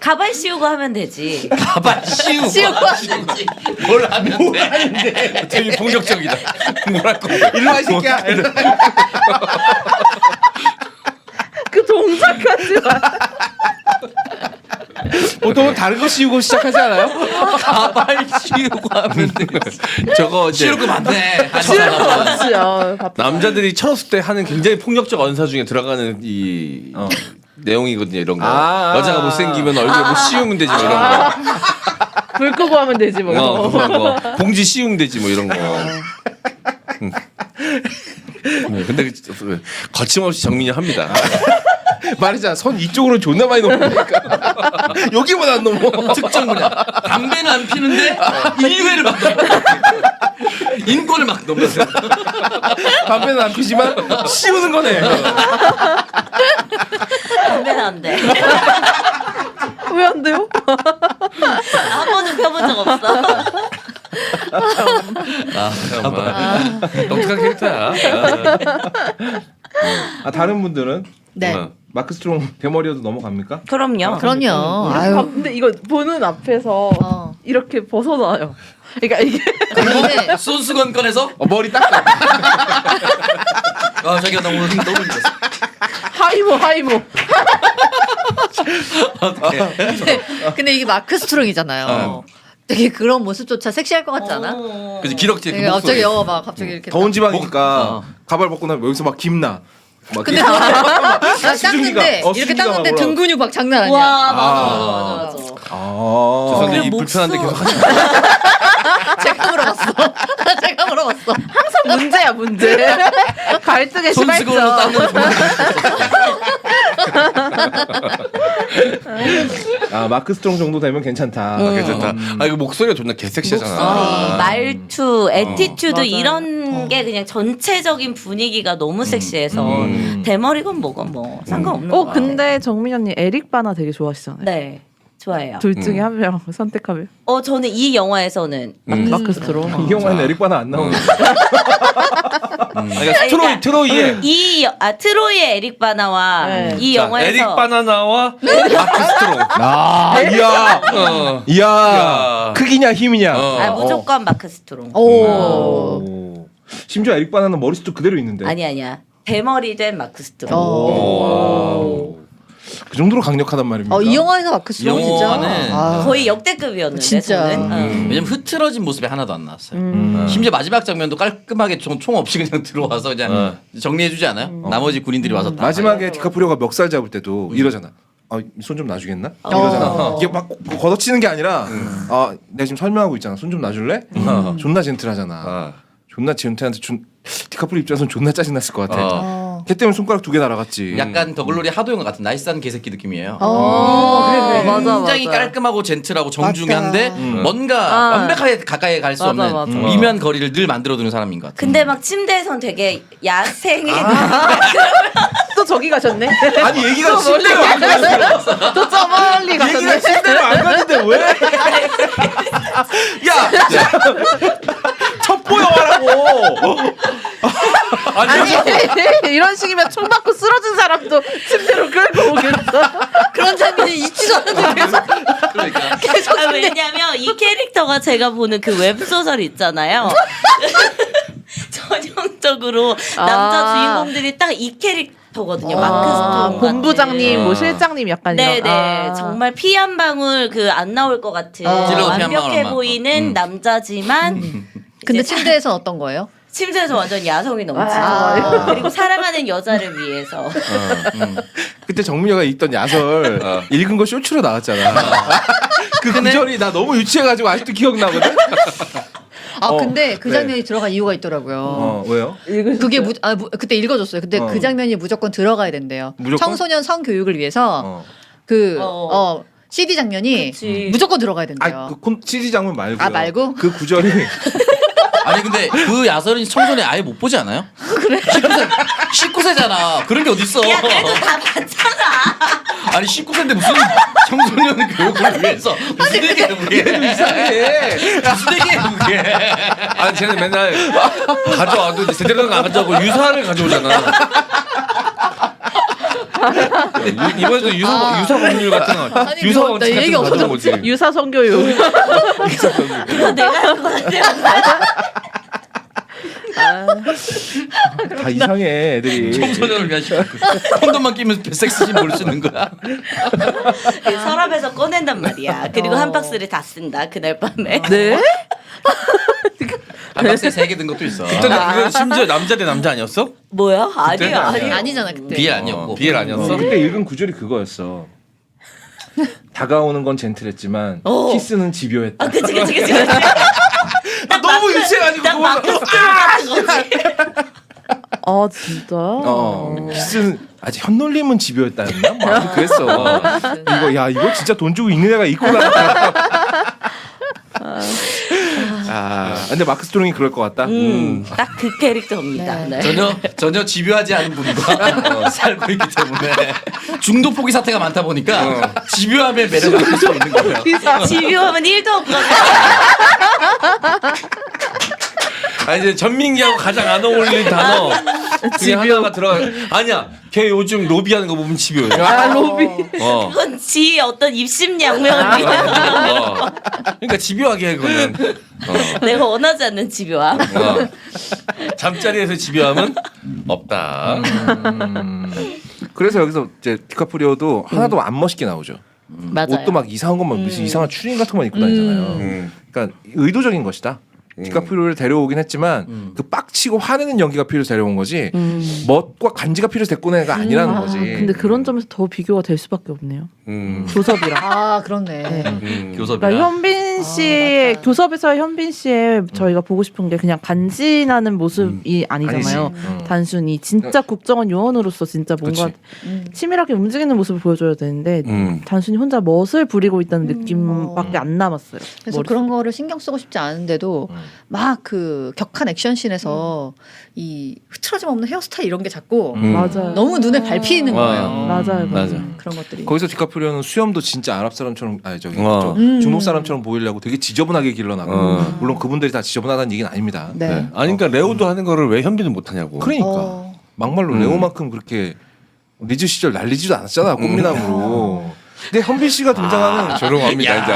가발 씌우고 하면 되지. 가발 씌우고 하는지 뭘 하면 돼. 되게 폭력적이다. 뭐랄 거야. 일로 와 이 새끼야. 그 동작까지 마. 보통은 다른 거 씌우고 시작하지 않아요? 가발 씌우고 하면 돼. 저거 이제 씌우고 맞네. 그렇지요. 남자들이 철없을 때 하는 굉장히 폭력적 언사 중에 들어가는 이 내용이거든요. 이런 거. 아. 여자가 못생기면 얼굴에 뭐 씌우면 되지 뭐 이런 거. 불 끄고 하면 되지 뭐. 뭐 봉지 씌우면 되지 뭐 이런 거. 근데 거침없이 정민이 합니다. 말이잖아. 손 이쪽으로 존나 많이 넘으니까 여기만 안 넘어. 특정 분야. 담배는 안 피는데 일회를 막 넘어. 인권을 막 넘어서. 담배는 안 피지만 씌우는 거네. 담배는 안 돼. 왜 안 돼요? 한 번은 펴본 적 없어. 독특한 캐릭터야. 아 다른 분들은 네. 마크 스트롱 대머리여도 넘어갑니까? 그럼요. 그럼요. 아유. 근데 이거 보는 앞에서 어. 이렇게 벗어나요. 그러니까 이게 근데 손수건 꺼내서 머리 딱. 자기가 너무 힘들었어. 하이모. 근데 이게 마크 스트롱이잖아요. 되게 그런 모습조차 섹시할 것 같지 않아? 그래서 기럭지 그 되게 목소리. 갑자기 막 갑자기 이렇게 더운 딱- 지방이니까 가발 벗고 나면 여기서 막 김나. 막 근데 김- 나 수증기가, 닦는데 이렇게 수증기가 닦는데 막 등 근육 막 장난 아니야. 와, 맞아. 아. 아. 죄송한데 이 그리고 불편한데 목소- 계속 하지 마. 제가 물어봤어. 제가 물어봤어. 항상 문제야 문제. 갈등의 손수건으로 시발점. 닦는 아 마크 스트롱 정도 되면 괜찮다. 괜찮다. 아 이거 목소리가 존나 개섹시하잖아. 목소리, 말투, 에티튜드 맞아요. 이런 게 그냥 전체적인 분위기가 너무 섹시해서 대머리건 뭐건 뭐 상관없는 거 같아요. 근데 정민 언니 에릭 바나 되게 좋아하시잖아요. 네, 좋아해요. 둘 중에 한 명 선택하면 저는 이 영화에서는 마크 스트롱. 이 영화에는 에릭 바나 안 나오네. 그러니까 트로이의 트로이의 에릭 바나와 네. 이 자, 영화에서 에릭 바나나와 마크 스트롱. 아, 이야, 어. 이야, 야. 크기냐 힘이냐. 무조건 마크 스트롱. 오. 심지어 에릭 바나는 머리숱도 그대로 있는데. 아니야. 대머리 된 마크 스트롱. 오. 그 정도로 강력하단 말입니까? 이 영화에서 마크 스트롱 진짜 영화는 거의 역대급이었는데 진짜. 저는. 왜냐면 흐트러진 모습이 하나도 안 나왔어요. 심지어 마지막 장면도 깔끔하게 총 없이 그냥 들어와서 그냥 정리해주지 않아요? 나머지 군인들이 와서 다 마지막에 디카프리오가 멱살 잡을 때도 이러잖아. 손 좀 놔주겠나? 이러잖아. 이게 막 걷어치는 게 아니라 내가 지금 설명하고 있잖아. 손 좀 놔줄래? 존나 젠틀하잖아. 존나 젠틀한테 디카프리오 입장에서는 존나 짜증났을 것 같아. 걔 때문에 손가락 2개 날아갔지. 약간 더글로리 하도영 같은 나이스한 개새끼 느낌이에요. 그래. 맞아. 굉장히 깔끔하고 젠틀하고 정중한데 맞다. 뭔가 완벽하게 가까이 갈 수 맞아, 없는 맞아. 미묘한 거리를 늘 만들어두는 사람인 것 같아요. 근데 막 침대에선 되게 야생의 또 저기 가셨네. 아니 얘기가 침대로 안 갔어. 또 저 멀리 얘기가 가셨네. 침대로 안 갔는데 왜? 야, 첩보 영화라고. 아니 이런 식이면 총 맞고 쓰러진 사람도 침대로 끌고 오겠어. 그런 장면이 있지도 않은데 그러니까 계속 왜냐면 이 캐릭터가 제가 보는 그 웹소설 있잖아요. 전형적으로 남자 주인공들이 딱 이 캐릭터거든요. 마크 스톤 본부장님, 뭐 실장님 약간 네네 이런. 정말 피 한 방울 그 안 나올 것 같은 찔러도 피 한 방울 완벽해 안 보이는 남자지만 근데 이제 침대에서는 어떤 거예요? 침대에서 완전 야성이 넘치고 그리고 사랑하는 여자를 위해서 그때 정민여가 읽던 야설 읽은 거 쇼츠로 나왔잖아. 그 구절이 나 너무 유치해가지고 아직도 기억나거든. 근데 그 그래. 장면이 들어간 이유가 있더라고요. 왜요? 그게 그때 읽어줬어요. 근데 그 장면이 무조건 들어가야 된대요. 무조건? 청소년 성교육을 위해서 어. CD 장면이 그치. 무조건 들어가야 된대요. CD 장면 말고. 말고? 그 구절이 아니 근데 그 야설은 청소년 아예 못 보지 않아요? 그래? 19세잖아. 그런 게 어딨어? 야 그래도 다 봤잖아. 아니 19세인데 무슨 청소년 교육을 위해서 무슨 얘기야 그게? 이상해. 무슨 얘기야 그게? 아니 쟤는 맨날 가져와도 이제 제대로 된 거 안 가져오고 유사를 가져오잖아. 이번에도 유사 법률 같은 거 아니, 유사 나 원칙 얘기 같은 거 가져온 없어졌지. 거지. 유사 성교육. 이거 내가 할 것 같아. 다 이상해 애들이. 청소년을 위한 콘돔만 끼면 섹스씬 볼 수 있는 거야. 그 서랍에서 꺼낸단 말이야. 그리고 한 박스를 다 쓴다 그날 밤에. 네? 한 박스에 3개 든 것도 있어. 그때는 그건 심지어 남자 대 남자 아니었어? 뭐야? 아니야 아니야. 아니야. 아니잖아 그때. BL 아니었고. BL 아니었어? 그때 읽은 구절이 그거였어. 다가오는 건 젠틀했지만 키스는 집요했다. 그치. 너무 유치해가지고 난 그거 마크 스톤 거지. 아 진짜? 키스는 아직 현놀림은 집요했다였나? 뭐 아무튼 그랬어. 이거 진짜 돈 주고 읽는 애가 있구나. 근데 마크 스트롱이 그럴 것 같다. 딱 그 캐릭터입니다. 네. 전혀 집요하지 않은 분과 살고 있기 때문에 중도 포기 사태가 많다 보니까 집요함의 매력을 느낄 수 있는 거예요. 집요하면 1도 없거든. 아니 이제 전민기하고 가장 안 어울리는 단어 중에 하나가 들어가. 아니야, 걔 요즘 로비하는 거 보면 집요해. 로비. 그건 지 어떤 입심양명을 위해서 그러니까 집요하게 해 그거는. 내가 원하지 않는 집요함. 잠자리에서 집요함은 없다. 그래서 여기서 이제 디카프리오도 하나도 안 멋있게 나오죠. 맞아요. 옷도 막 이상한 것만 무슨 이상한 추리닝 같은 것만 입고 다니잖아요. 그러니까 의도적인 것이다. 디카프리오를 데려오긴 했지만 그 빡치고 화내는 연기가 필요해서 데려온 거지 멋과 간지가 필요해서 데리고 온 애가 아니라는 거지. 근데 그런 점에서 더 비교가 될 수밖에 없네요. 교섭이랑. 그렇네. 교섭이라. 그러니까 현빈 씨의 교섭에서 현빈 씨의 저희가 보고 싶은 게 그냥 간지나는 모습이 아니잖아요. 아니지. 단순히 진짜 국정원 요원으로서 진짜 뭔가 그치. 치밀하게 움직이는 모습을 보여줘야 되는데 단순히 혼자 멋을 부리고 있다는 느낌밖에 안 남았어요. 그래서 머릿속에. 그런 거를 신경 쓰고 싶지 않은데도 막 그 격한 액션씬에서 이 흐트러짐 없는 헤어스타일 이런 게 자꾸 맞아요. 너무 눈에 밟히는 거예요. 맞아요. 맞아. 그런 것들이. 거기서 디카프리오는 수염도 진짜 아랍 사람처럼 어. 중국 사람처럼 보이려고 되게 지저분하게 길러나고 물론 그분들이 다 지저분하다는 얘기는 아닙니다. 네. 네. 아니 그러니까 레오도 하는 거를 왜 현빈은 못 하냐고. 그러니까 막말로 레오만큼 그렇게 리즈 시절 날리지도 않았잖아 꽃미남으로. 근데 현빈 씨가 등장하는 조롱합니다 이제.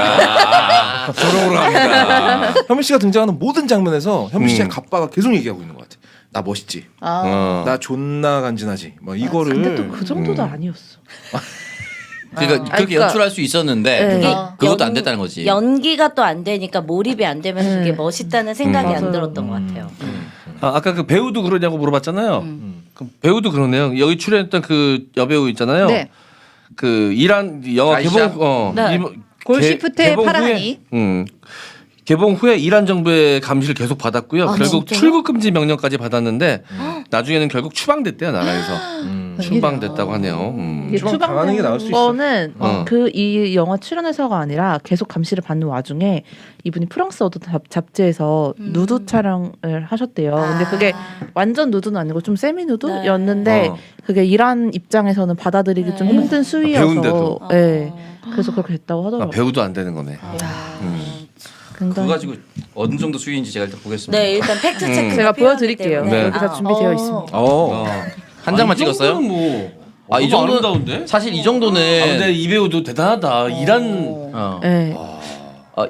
조롱으로 합니다. 현빈 씨가 등장하는 모든 장면에서 현빈 씨의 갑바가 계속 얘기하고 있는 것 같아. 나 멋있지. 어. 나 존나 간지나지. 뭐 이거를 근데 또 그 정도도 아니었어. 그러니까 그렇게 그러니까- 연출할 수 있었는데 네. 그게 그것도 안 됐다는 거지. 연기가 또 안 되니까 몰입이 안 되면서 그게 멋있다는 생각이 안 맞아요. 들었던 것 같아요. 아까 그 배우도 그러냐고 물어봤잖아요. 그 배우도 그러네요. 여기 출연했던 그 여배우 있잖아요. 네. 그 이란 영화 아이샤? 개봉 네. 골시프트의 개봉 파라하니. 후에, 개봉 후에 이란 정부의 감시를 계속 받았고요. 결국 진짜요? 출국 금지 명령까지 받았는데 나중에는 결국 추방됐대요 나라에서. 추방됐다고 하네요. 이게 추방 당하는 게 나을 수 있어. 거는 어. 그 이 영화 출연해서가 아니라 계속 감시를 받는 와중에 이분이 프랑스 어떤 잡지에서 누드 촬영을 하셨대요. 근데 그게 완전 누드는 아니고 좀 세미 누드였는데 네. 그게 이란 입장에서는 받아들이기 좀 힘든 수위여서 배우인데도. 네. 그래서 그렇게 됐다고 아, 하더라고요. 배우도 안 되는 거네. 그거 가지고 어느 정도 수위인지 제가 일단 보겠습니다. 네, 일단 팩트 체크 제가 보여드릴게요. 네. 여기 다 준비되어 있습니다. 한 장만 이 찍었어요? 정도는 뭐. 이 너무 정도 아름다운데? 사실 이 정도는 근데 이 배우도 대단하다. 이란 네.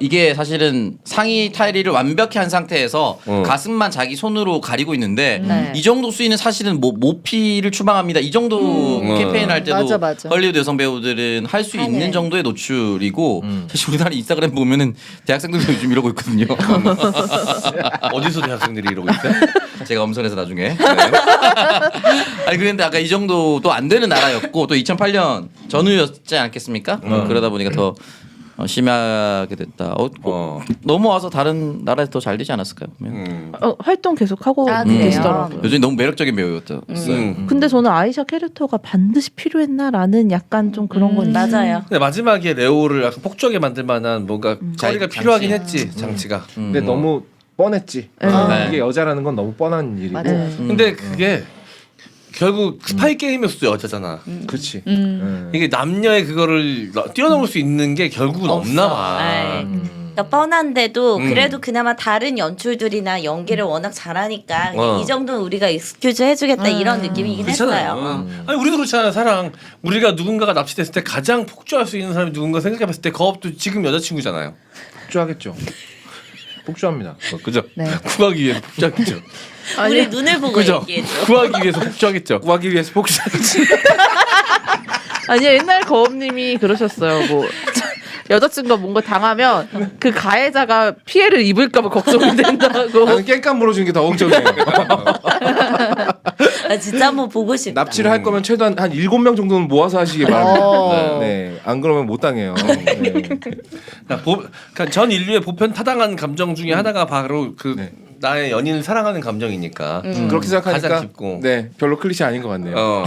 이게 사실은 상의 타이리를 완벽히 한 상태에서 어. 가슴만 자기 손으로 가리고 있는데 네. 이 정도 수위는 사실은 뭐 모피를 추방합니다. 이 정도 캠페인 할 때도 맞아, 맞아. 헐리우드 여성 배우들은 할 수 있는 하네. 정도의 노출이고 사실 우리나라 인스타그램 보면은 대학생들도 요즘 이러고 있거든요. 어디서 대학생들이 이러고 있어요? 제가 엄선해서 나중에. 네. 아니 그런데 아까 이 정도도 안 되는 나라였고 또 2008년 전후였지 않겠습니까? 그러다 보니까 더 심하게 됐다. 넘어와서 다른 나라에서 더 잘 되지 않았을까요? 보면? 활동 계속 하고 아, 그래요? 계시더라고요. 여전히 너무 매력적인 배우였어요. 근데 저는 아이샤 캐릭터가 반드시 필요했나라는 약간 좀 그런 건 있어요. 맞아요. 근데 마지막에 레오를 약간 폭주하게 만들 만한 뭔가 거리가 장치. 필요하긴 했지 장치가. 근데 너무 뻔했지. 네. 이게 여자라는 건 너무 뻔한 일이고. 맞아요. 근데 그게 결국 스파이 게임에서도 여자잖아. 그렇지. 이게 남녀의 그거를 뛰어넘을 수 있는 게 결국은 없나 봐. 네. 그러니까 뻔한데도 그래도 그나마 다른 연출들이나 연기를 워낙 잘하니까 그냥 이 정도는 우리가 익스큐즈 해주겠다 이런 느낌이긴 했어요. 아니 우리도 그렇잖아요. 사랑 우리가 누군가가 납치됐을 때 가장 폭주할 수 있는 사람이 누군가 생각해봤을 때 거업도 지금 여자친구잖아요. 폭주하겠죠. 폭주합니다. 그죠? 네. 구하기 위해서 폭주하겠죠. 우리 눈을 보고 그죠? 얘기해줘. 구하기 위해서 폭주하겠죠. 구하기 위해서 폭주하겠지. 아니 옛날 거업님이 그러셨어요. 뭐 여자친구가 뭔가 당하면 그 가해자가 피해를 입을까봐 걱정이 된다고. 나는 깽판 물어주는 게 더 걱정이에요. 아, 진짜 한번 보고 싶다. 납치를 할 거면 최소한 한 7명 정도는 모아서 하시기 바랍니다. 네. 안 그러면 못 당해요. 네. 그러니까 전 인류의 보편 타당한 감정 중에 하나가 바로 그 네. 나의 연인을 사랑하는 감정이니까. 그렇게 생각하니까 가장 깊고. 네, 별로 클리셰 아닌 것 같네요.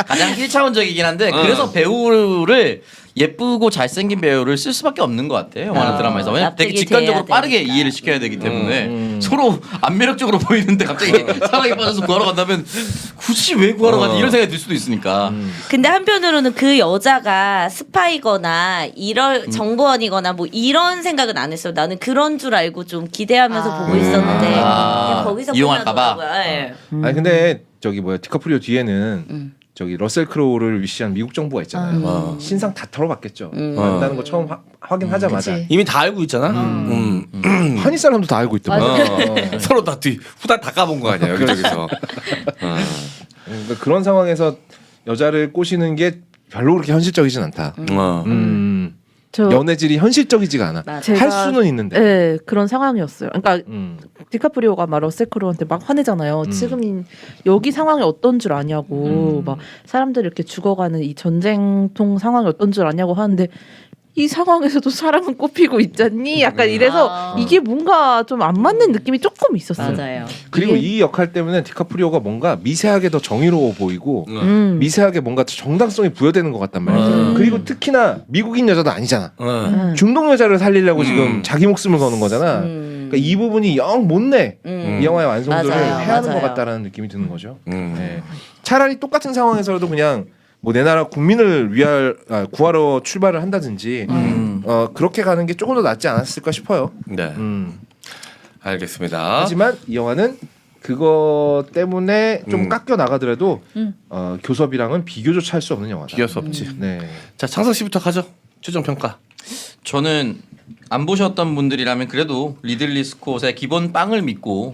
가장 1차원적이긴 한데 그래서 배우를 예쁘고 잘생긴 배우를 쓸 수밖에 없는 것 같아요. 영화나 드라마에서. 왜냐면 되게 납득이 직관적으로 돼야 빠르게 되니까. 이해를 시켜야 되기 때문에 서로 안 매력적으로 보이는데 갑자기 사랑에 빠져서 구하러 간다면 굳이 왜 구하러 가지 이런 생각이 들 수도 있으니까. 근데 한편으로는 그 여자가 스파이거나 이럴 정보원이거나 뭐 이런 생각은 안 했어요. 나는 그런 줄 알고 좀 기대하면서 보고 있었는데 그냥 거기서 이용할까 봐. 끝나더라고요. 네. 아니 근데 저기 뭐야 디카프리오 뒤에는 저기 러셀 크로우를 위시한 미국 정부가 있잖아요. 신상 다 털어봤겠죠. 안다는 거 처음 확인하자마자 그치. 이미 다 알고 있잖아. 한인 사람도 다 알고 있더만. 서로 다 후다 다 까본 거 아니야 여기저기서. 그러니까 그런 상황에서 여자를 꼬시는 게 별로 그렇게 현실적이진 않다. 저 연애질이 현실적이지가 않아. 할 제가- 수는 있는데. 네, 그런 상황이었어요. 그러니까 음. 디카프리오가 막 러셀크로우한테 막 화내잖아요. 지금 여기 상황이 어떤 줄 아냐고 막 사람들이 이렇게 죽어가는 이 전쟁통 상황이 어떤 줄 아냐고 하는데 이 상황에서도 사람은 꼽히고 있잖니? 약간 이래서 이게 뭔가 좀 안 맞는 느낌이 조금 있었어요. 맞아요. 그리고 이게- 이 역할 때문에 디카프리오가 뭔가 미세하게 더 정의로워 보이고 미세하게 뭔가 정당성이 부여되는 것 같단 말이야. 그리고 특히나 미국인 여자도 아니잖아. 중동 여자를 살리려고 지금 자기 목숨을 거는 거잖아. 그러니까 이 부분이 영 못내 이 영화의 완성도를 맞아요. 해하는 것 맞아요. 같다라는 느낌이 드는 거죠. 네. 차라리 똑같은 상황에서라도 그냥 뭐 내 나라 국민을 구하러 출발을 한다든지 그렇게 가는 게 조금 더 낫지 않았을까 싶어요. 네. 알겠습니다. 하지만 이 영화는 그거 때문에 좀 깎여 나가더라도 교섭이랑은 비교조차 할 수 없는 영화다. 비교할 수 없지. 네. 자 창석 씨부터 가죠. 최종 평가. 저는 안 보셨던 분들이라면 그래도 리들리 스콧의 기본 빵을 믿고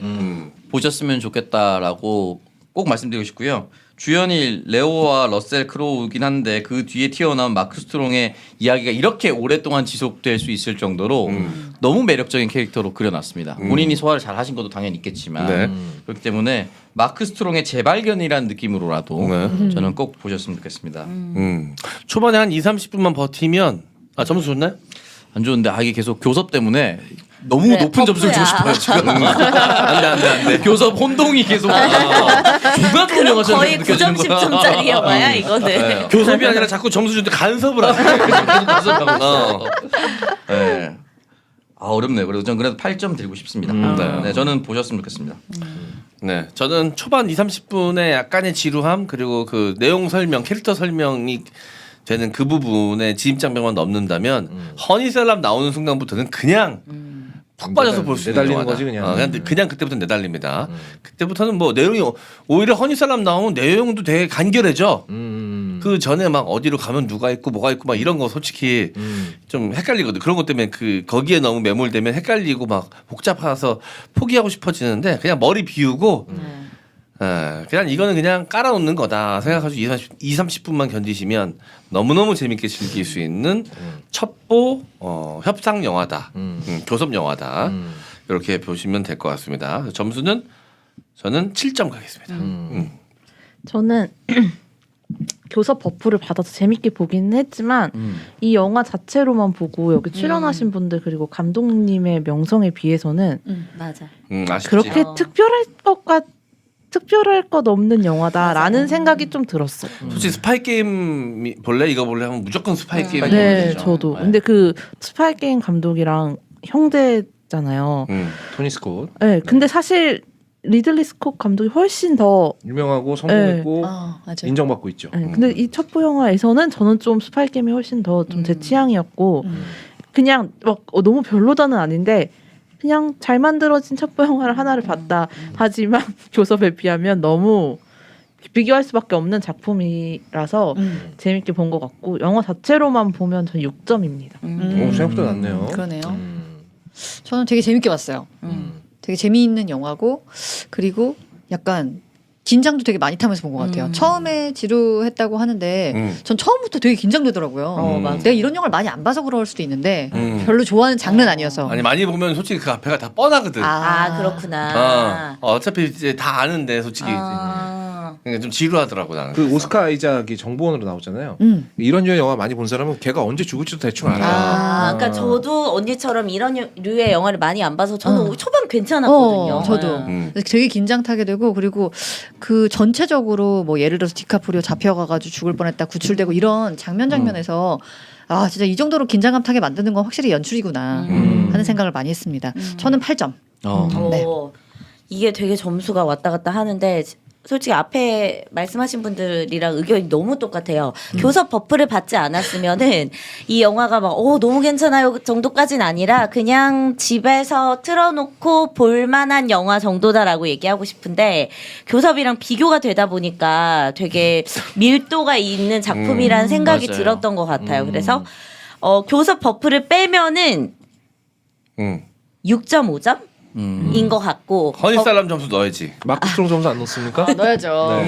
보셨으면 좋겠다라고 꼭 말씀드리고 싶고요. 주연이 레오와 러셀 크로우긴 한데 그 뒤에 튀어나온 마크 스트롱의 이야기가 이렇게 오랫동안 지속될 수 있을 정도로 너무 매력적인 캐릭터로 그려놨습니다. 본인이 소화를 잘 하신 것도 당연히 있겠지만 네. 그렇기 때문에 마크 스트롱의 재발견이라는 느낌으로라도 네. 저는 꼭 보셨으면 좋겠습니다. 초반에 한 2, 30분만 버티면 점수 좋나요? 안 좋은데 이게 계속 교섭 때문에 너무 그래, 높은 점수를 주고 버프야. 싶어요 지금. 안돼. 교섭 혼동이 계속 중간 좋은 영화처럼 거의 느껴지는 9점 거야. 10점짜리 영화야 이거는. 교섭이 아니라 자꾸 점수 주는데 간섭을 하고. 네. 어렵네요. 그래도 전 그래도 8점 드리고 싶습니다. 네, 저는 보셨으면 좋겠습니다. 네, 저는 초반 2, 30분에 약간의 지루함 그리고 그 내용 설명, 캐릭터 설명이 되는 그 부분에 진입장벽만 넘는다면 허니셀람 나오는 순간부터는 그냥 푹 빠져서 볼 수 있는 내달리는 영화다. 거지, 그냥. 그냥 그때부터 내달립니다. 그때부터는 뭐 내용이 오히려 허니셀람 나오면 내용도 되게 간결해져. 그 전에 막 어디로 가면 누가 있고 뭐가 있고 막 이런 거 솔직히 좀 헷갈리거든. 그런 것 때문에 그 거기에 너무 매몰되면 헷갈리고 막 복잡해서 포기하고 싶어지는데 그냥 머리 비우고 그냥 이거는 그냥 깔아놓는 거다 생각하시고 2, 30분만 견디시면 너무너무 재밌게 즐길 수 있는 첩보 협상 영화다. 교섭 영화다. 이렇게 보시면 될 것 같습니다. 점수는 저는 7점 가겠습니다. 저는 교섭 버프를 받아서 재밌게 보기는 했지만 이 영화 자체로만 보고 여기 출연하신 분들 그리고 감독님의 명성에 비해서는 맞아. 아쉽지. 그렇게 특별할 것 없는 영화다라는 생각이 좀 들었어요. 솔직히 스파이 게임 볼래 이거 볼래 하면 무조건 스파이 게임. 네, 저도. 근데 그 스파이 게임 감독이랑 형제잖아요. 토니 스콧 네, 근데 사실 리들리 스콧 감독이 훨씬 더 유명하고 성공했고 맞아. 인정받고 있죠. 네, 근데 이 첩보 영화에서는 저는 좀 스파이 게임이 훨씬 더 좀 제 취향이었고 그냥 막 너무 별로다는 아닌데 그냥 잘 만들어진 첩보 영화를 하나를 봤다. 하지만 교섭에 비하면 너무 비교할 수밖에 없는 작품이라서 재밌게 본 것 같고 영화 자체로만 보면 전 6점입니다. 생각보다 낫네요. 그러네요. 저는 되게 재밌게 봤어요. 되게 재미있는 영화고 그리고 약간 긴장도 되게 많이 타면서 본 것 같아요. 처음에 지루했다고 하는데 전 처음부터 되게 긴장되더라고요. 내가 이런 영화를 많이 안 봐서 그럴 수도 있는데 별로 좋아하는 장르는 아니어서. 아니 많이 보면 솔직히 그 앞에가 다 뻔하거든. 아 그렇구나. 어차피 이제 다 아는데 솔직히 그러니까 좀 지루하더라고 나는. 그 오스카 아이작이 정보원으로 나오잖아요. 이런 류의 영화 많이 본 사람은 걔가 언제 죽을지도 대충 알아요. 그러니까 저도 언니처럼 이런 류의 영화를 많이 안 봐서 저는 초반 괜찮았거든요. 저도 되게 긴장 타게 되고 그리고 그 전체적으로 뭐 예를 들어서 디카프리오 잡혀가가지고 죽을 뻔했다 구출되고 이런 장면에서 아 진짜 이 정도로 긴장감 타게 만드는 건 확실히 연출이구나 하는 생각을 많이 했습니다. 저는 8점. 네. 이게 되게 점수가 왔다 갔다 하는데 솔직히 앞에 말씀하신 분들이랑 의견이 너무 똑같아요. 교섭 버프를 받지 않았으면은 이 영화가 막 너무 괜찮아요 정도까지는 아니라 그냥 집에서 틀어놓고 볼만한 영화 정도다라고 얘기하고 싶은데 교섭이랑 비교가 되다 보니까 되게 밀도가 있는 작품이라는 생각이 맞아요. 들었던 것 같아요. 그래서 교섭 버프를 빼면은 6.5점? 인 것 같고 허니살람 점수 넣어야지. 마크 스트롱 점수 안 넣습니까? 넣어야죠.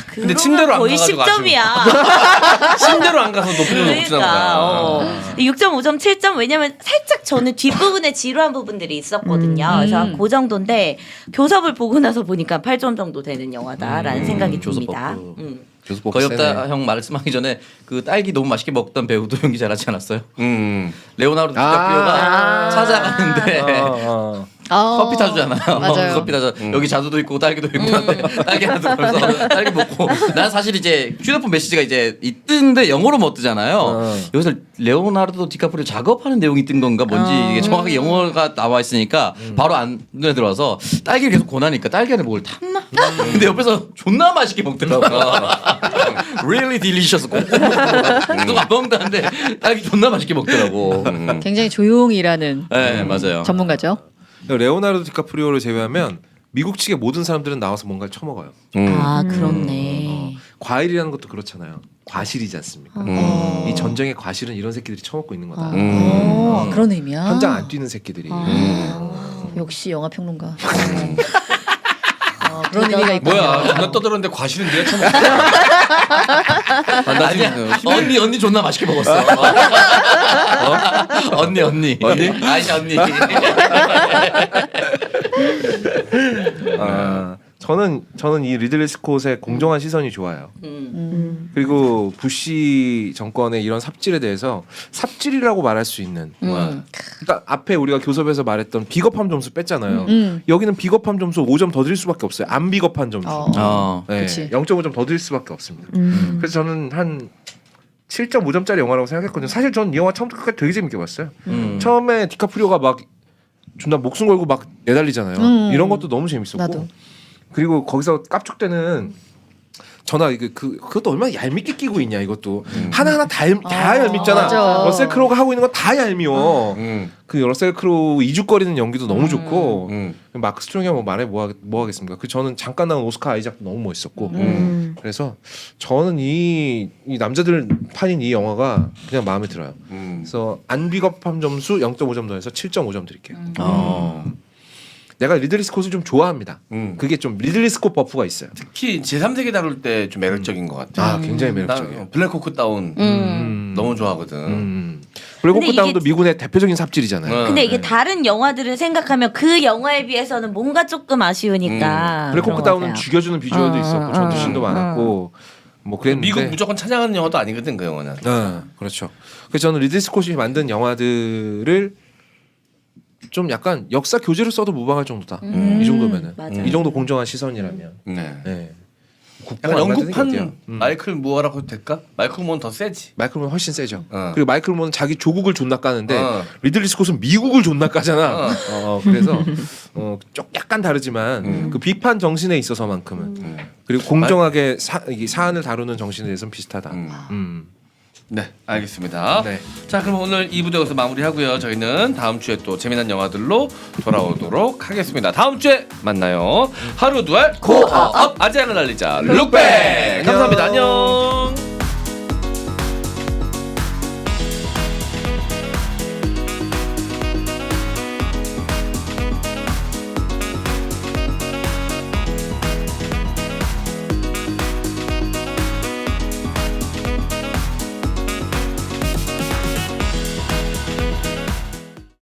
근데 침대로 안 거의 가가지고 10점이야. 침대로 안 가서 높은 점수 못 주나 보다. 6.5점, 7점 왜냐면 살짝 저는 뒷부분에 지루한 부분들이 있었거든요. 그래서 그 정도인데 교섭을 보고 나서 보니까 8점 정도 되는 영화다라는 생각이 교섭 듭니다. 버프. 거의 없다 형 말씀하기 전에 그 딸기 너무 맛있게 먹던 배우도 연기 잘하지 않았어요? 레오나르도 디카프리오가 찾아가는데 커피 타주잖아요. 맞아요. 커피 타줘. 여기 자두도 있고 딸기도 있고 한데 딸기 하나 들어서 딸기 먹고 난 사실 이제 휴대폰 메시지가 이제 뜨는데 영어로 못 뜨잖아요. 여기서 레오나르도 디카프리오 작업하는 내용이 뜬 건가 뭔지 이게 정확하게 영어가 나와 있으니까 바로 안 눈에 들어와서 딸기를 계속 권하니까 딸기 안에 뭘 탔나? 근데 옆에서 존나 맛있게 먹더라고. Really delicious. 누가 안 먹는다는데 딸기 존나 맛있게 먹더라고. 굉장히 조용히 일하는 네 맞아요. 전문가죠. 레오나르도 디카프리오를 제외하면 미국 측의 모든 사람들은 나와서 뭔가를 처먹어요. 아 그렇네. 과일이라는 것도 그렇잖아요. 과실이지 않습니까? 이 전쟁의 과실은 이런 새끼들이 처먹고 있는 거다. 그런 의미야. 현장 안 뛰는 새끼들이. 역시 영화 평론가. 그런 의미가 있군요. 뭐야? 존나 떠들었는데 과실은 네가 처음. 아니야. 언니 존나 맛있게 먹었어. 언니. 아이씨 언니. 저는 이 리들리 스콧의 공정한 시선이 좋아요. 그리고 부시 정권의 이런 삽질에 대해서 삽질이라고 말할 수 있는. 그러니까 앞에 우리가 교섭에서 말했던 비겁함 점수 뺐잖아요. 여기는 비겁함 점수 5점 더 드릴 수밖에 없어요. 안 비겁한 점수. 네, 그치. 0.5점 더 드릴 수밖에 없습니다. 그래서 저는 한 7.5점짜리 영화라고 생각했거든요. 사실 전 이 영화 처음부터 끝까지 되게 재밌게 봤어요. 처음에 디카프리오가 막 존나 목숨 걸고 막 내달리잖아요. 이런 것도 너무 재밌었고. 나도. 그리고 거기서 깝죽대는 전화 그것도 얼마나 얄밉게 끼고 있냐 이것도 하나하나 다 얄밉잖아. 맞아. 러셀 크로우가 하고 있는 건 다 얄미워. 그 러셀 크로우 이죽거리는 연기도 너무 좋고 마크 스트롱이 뭐 말해 뭐 하겠습니까? 그 저는 잠깐 나온 오스카 아이작도 너무 멋있었고 그래서 저는 이 남자들 판인 이 영화가 그냥 마음에 들어요. 그래서 안 비겁함 점수 0.5점 더해서 7.5점 드릴게요. 내가 리들리 스콧을 좀 좋아합니다. 그게 좀 리들리 스콧 버프가 있어요. 특히 제3세계 다룰 때 좀 매력적인 것 같아. 아 굉장히 매력적이에요. 난 블랙호크 다운 너무 좋아하거든. 블랙호크 근데 다운도 이게- 미군의 대표적인 삽질이잖아요. 근데 이게 다른 영화들을 생각하면 그 영화에 비해서는 뭔가 조금 아쉬우니까. 블랙호크 그런 것 다운은 같아요. 죽여주는 비주얼도 있었고 전투씬도 많았고 뭐 그랬는데 미국 무조건 찬양하는 영화도 아니거든 그 영화는. 그렇죠. 그래서 저는 리들리 스콧이 만든 영화들을 좀 약간 역사 교재로 써도 무방할 정도다. 이 정도면은 맞아요. 이 정도 공정한 시선이라면. 네. 네. 약간 안 만드는 게 영국판 어때요? 마이클 무어라고 해도 될까? 마이클 무어는 더 세지. 마이클 문은 훨씬 세죠. 어. 그리고 마이클 문은 자기 조국을 존나 까는데 어. 리들리 스콧은 미국을 존나 까잖아. 그래서 좀 약간 다르지만 그 비판 정신에 있어서만큼은 그리고 공정하게 이 사안을 다루는 정신에 대해서는 비슷하다. 네, 알겠습니다. 네. 자, 그럼 오늘 2부도 여기서 마무리하고요. 저희는 다음 주에 또 재미난 영화들로 돌아오도록 하겠습니다. 다음 주에 만나요. 하루 두알 고어업 아재양을 날리자 룩백. 감사합니다. 안녕.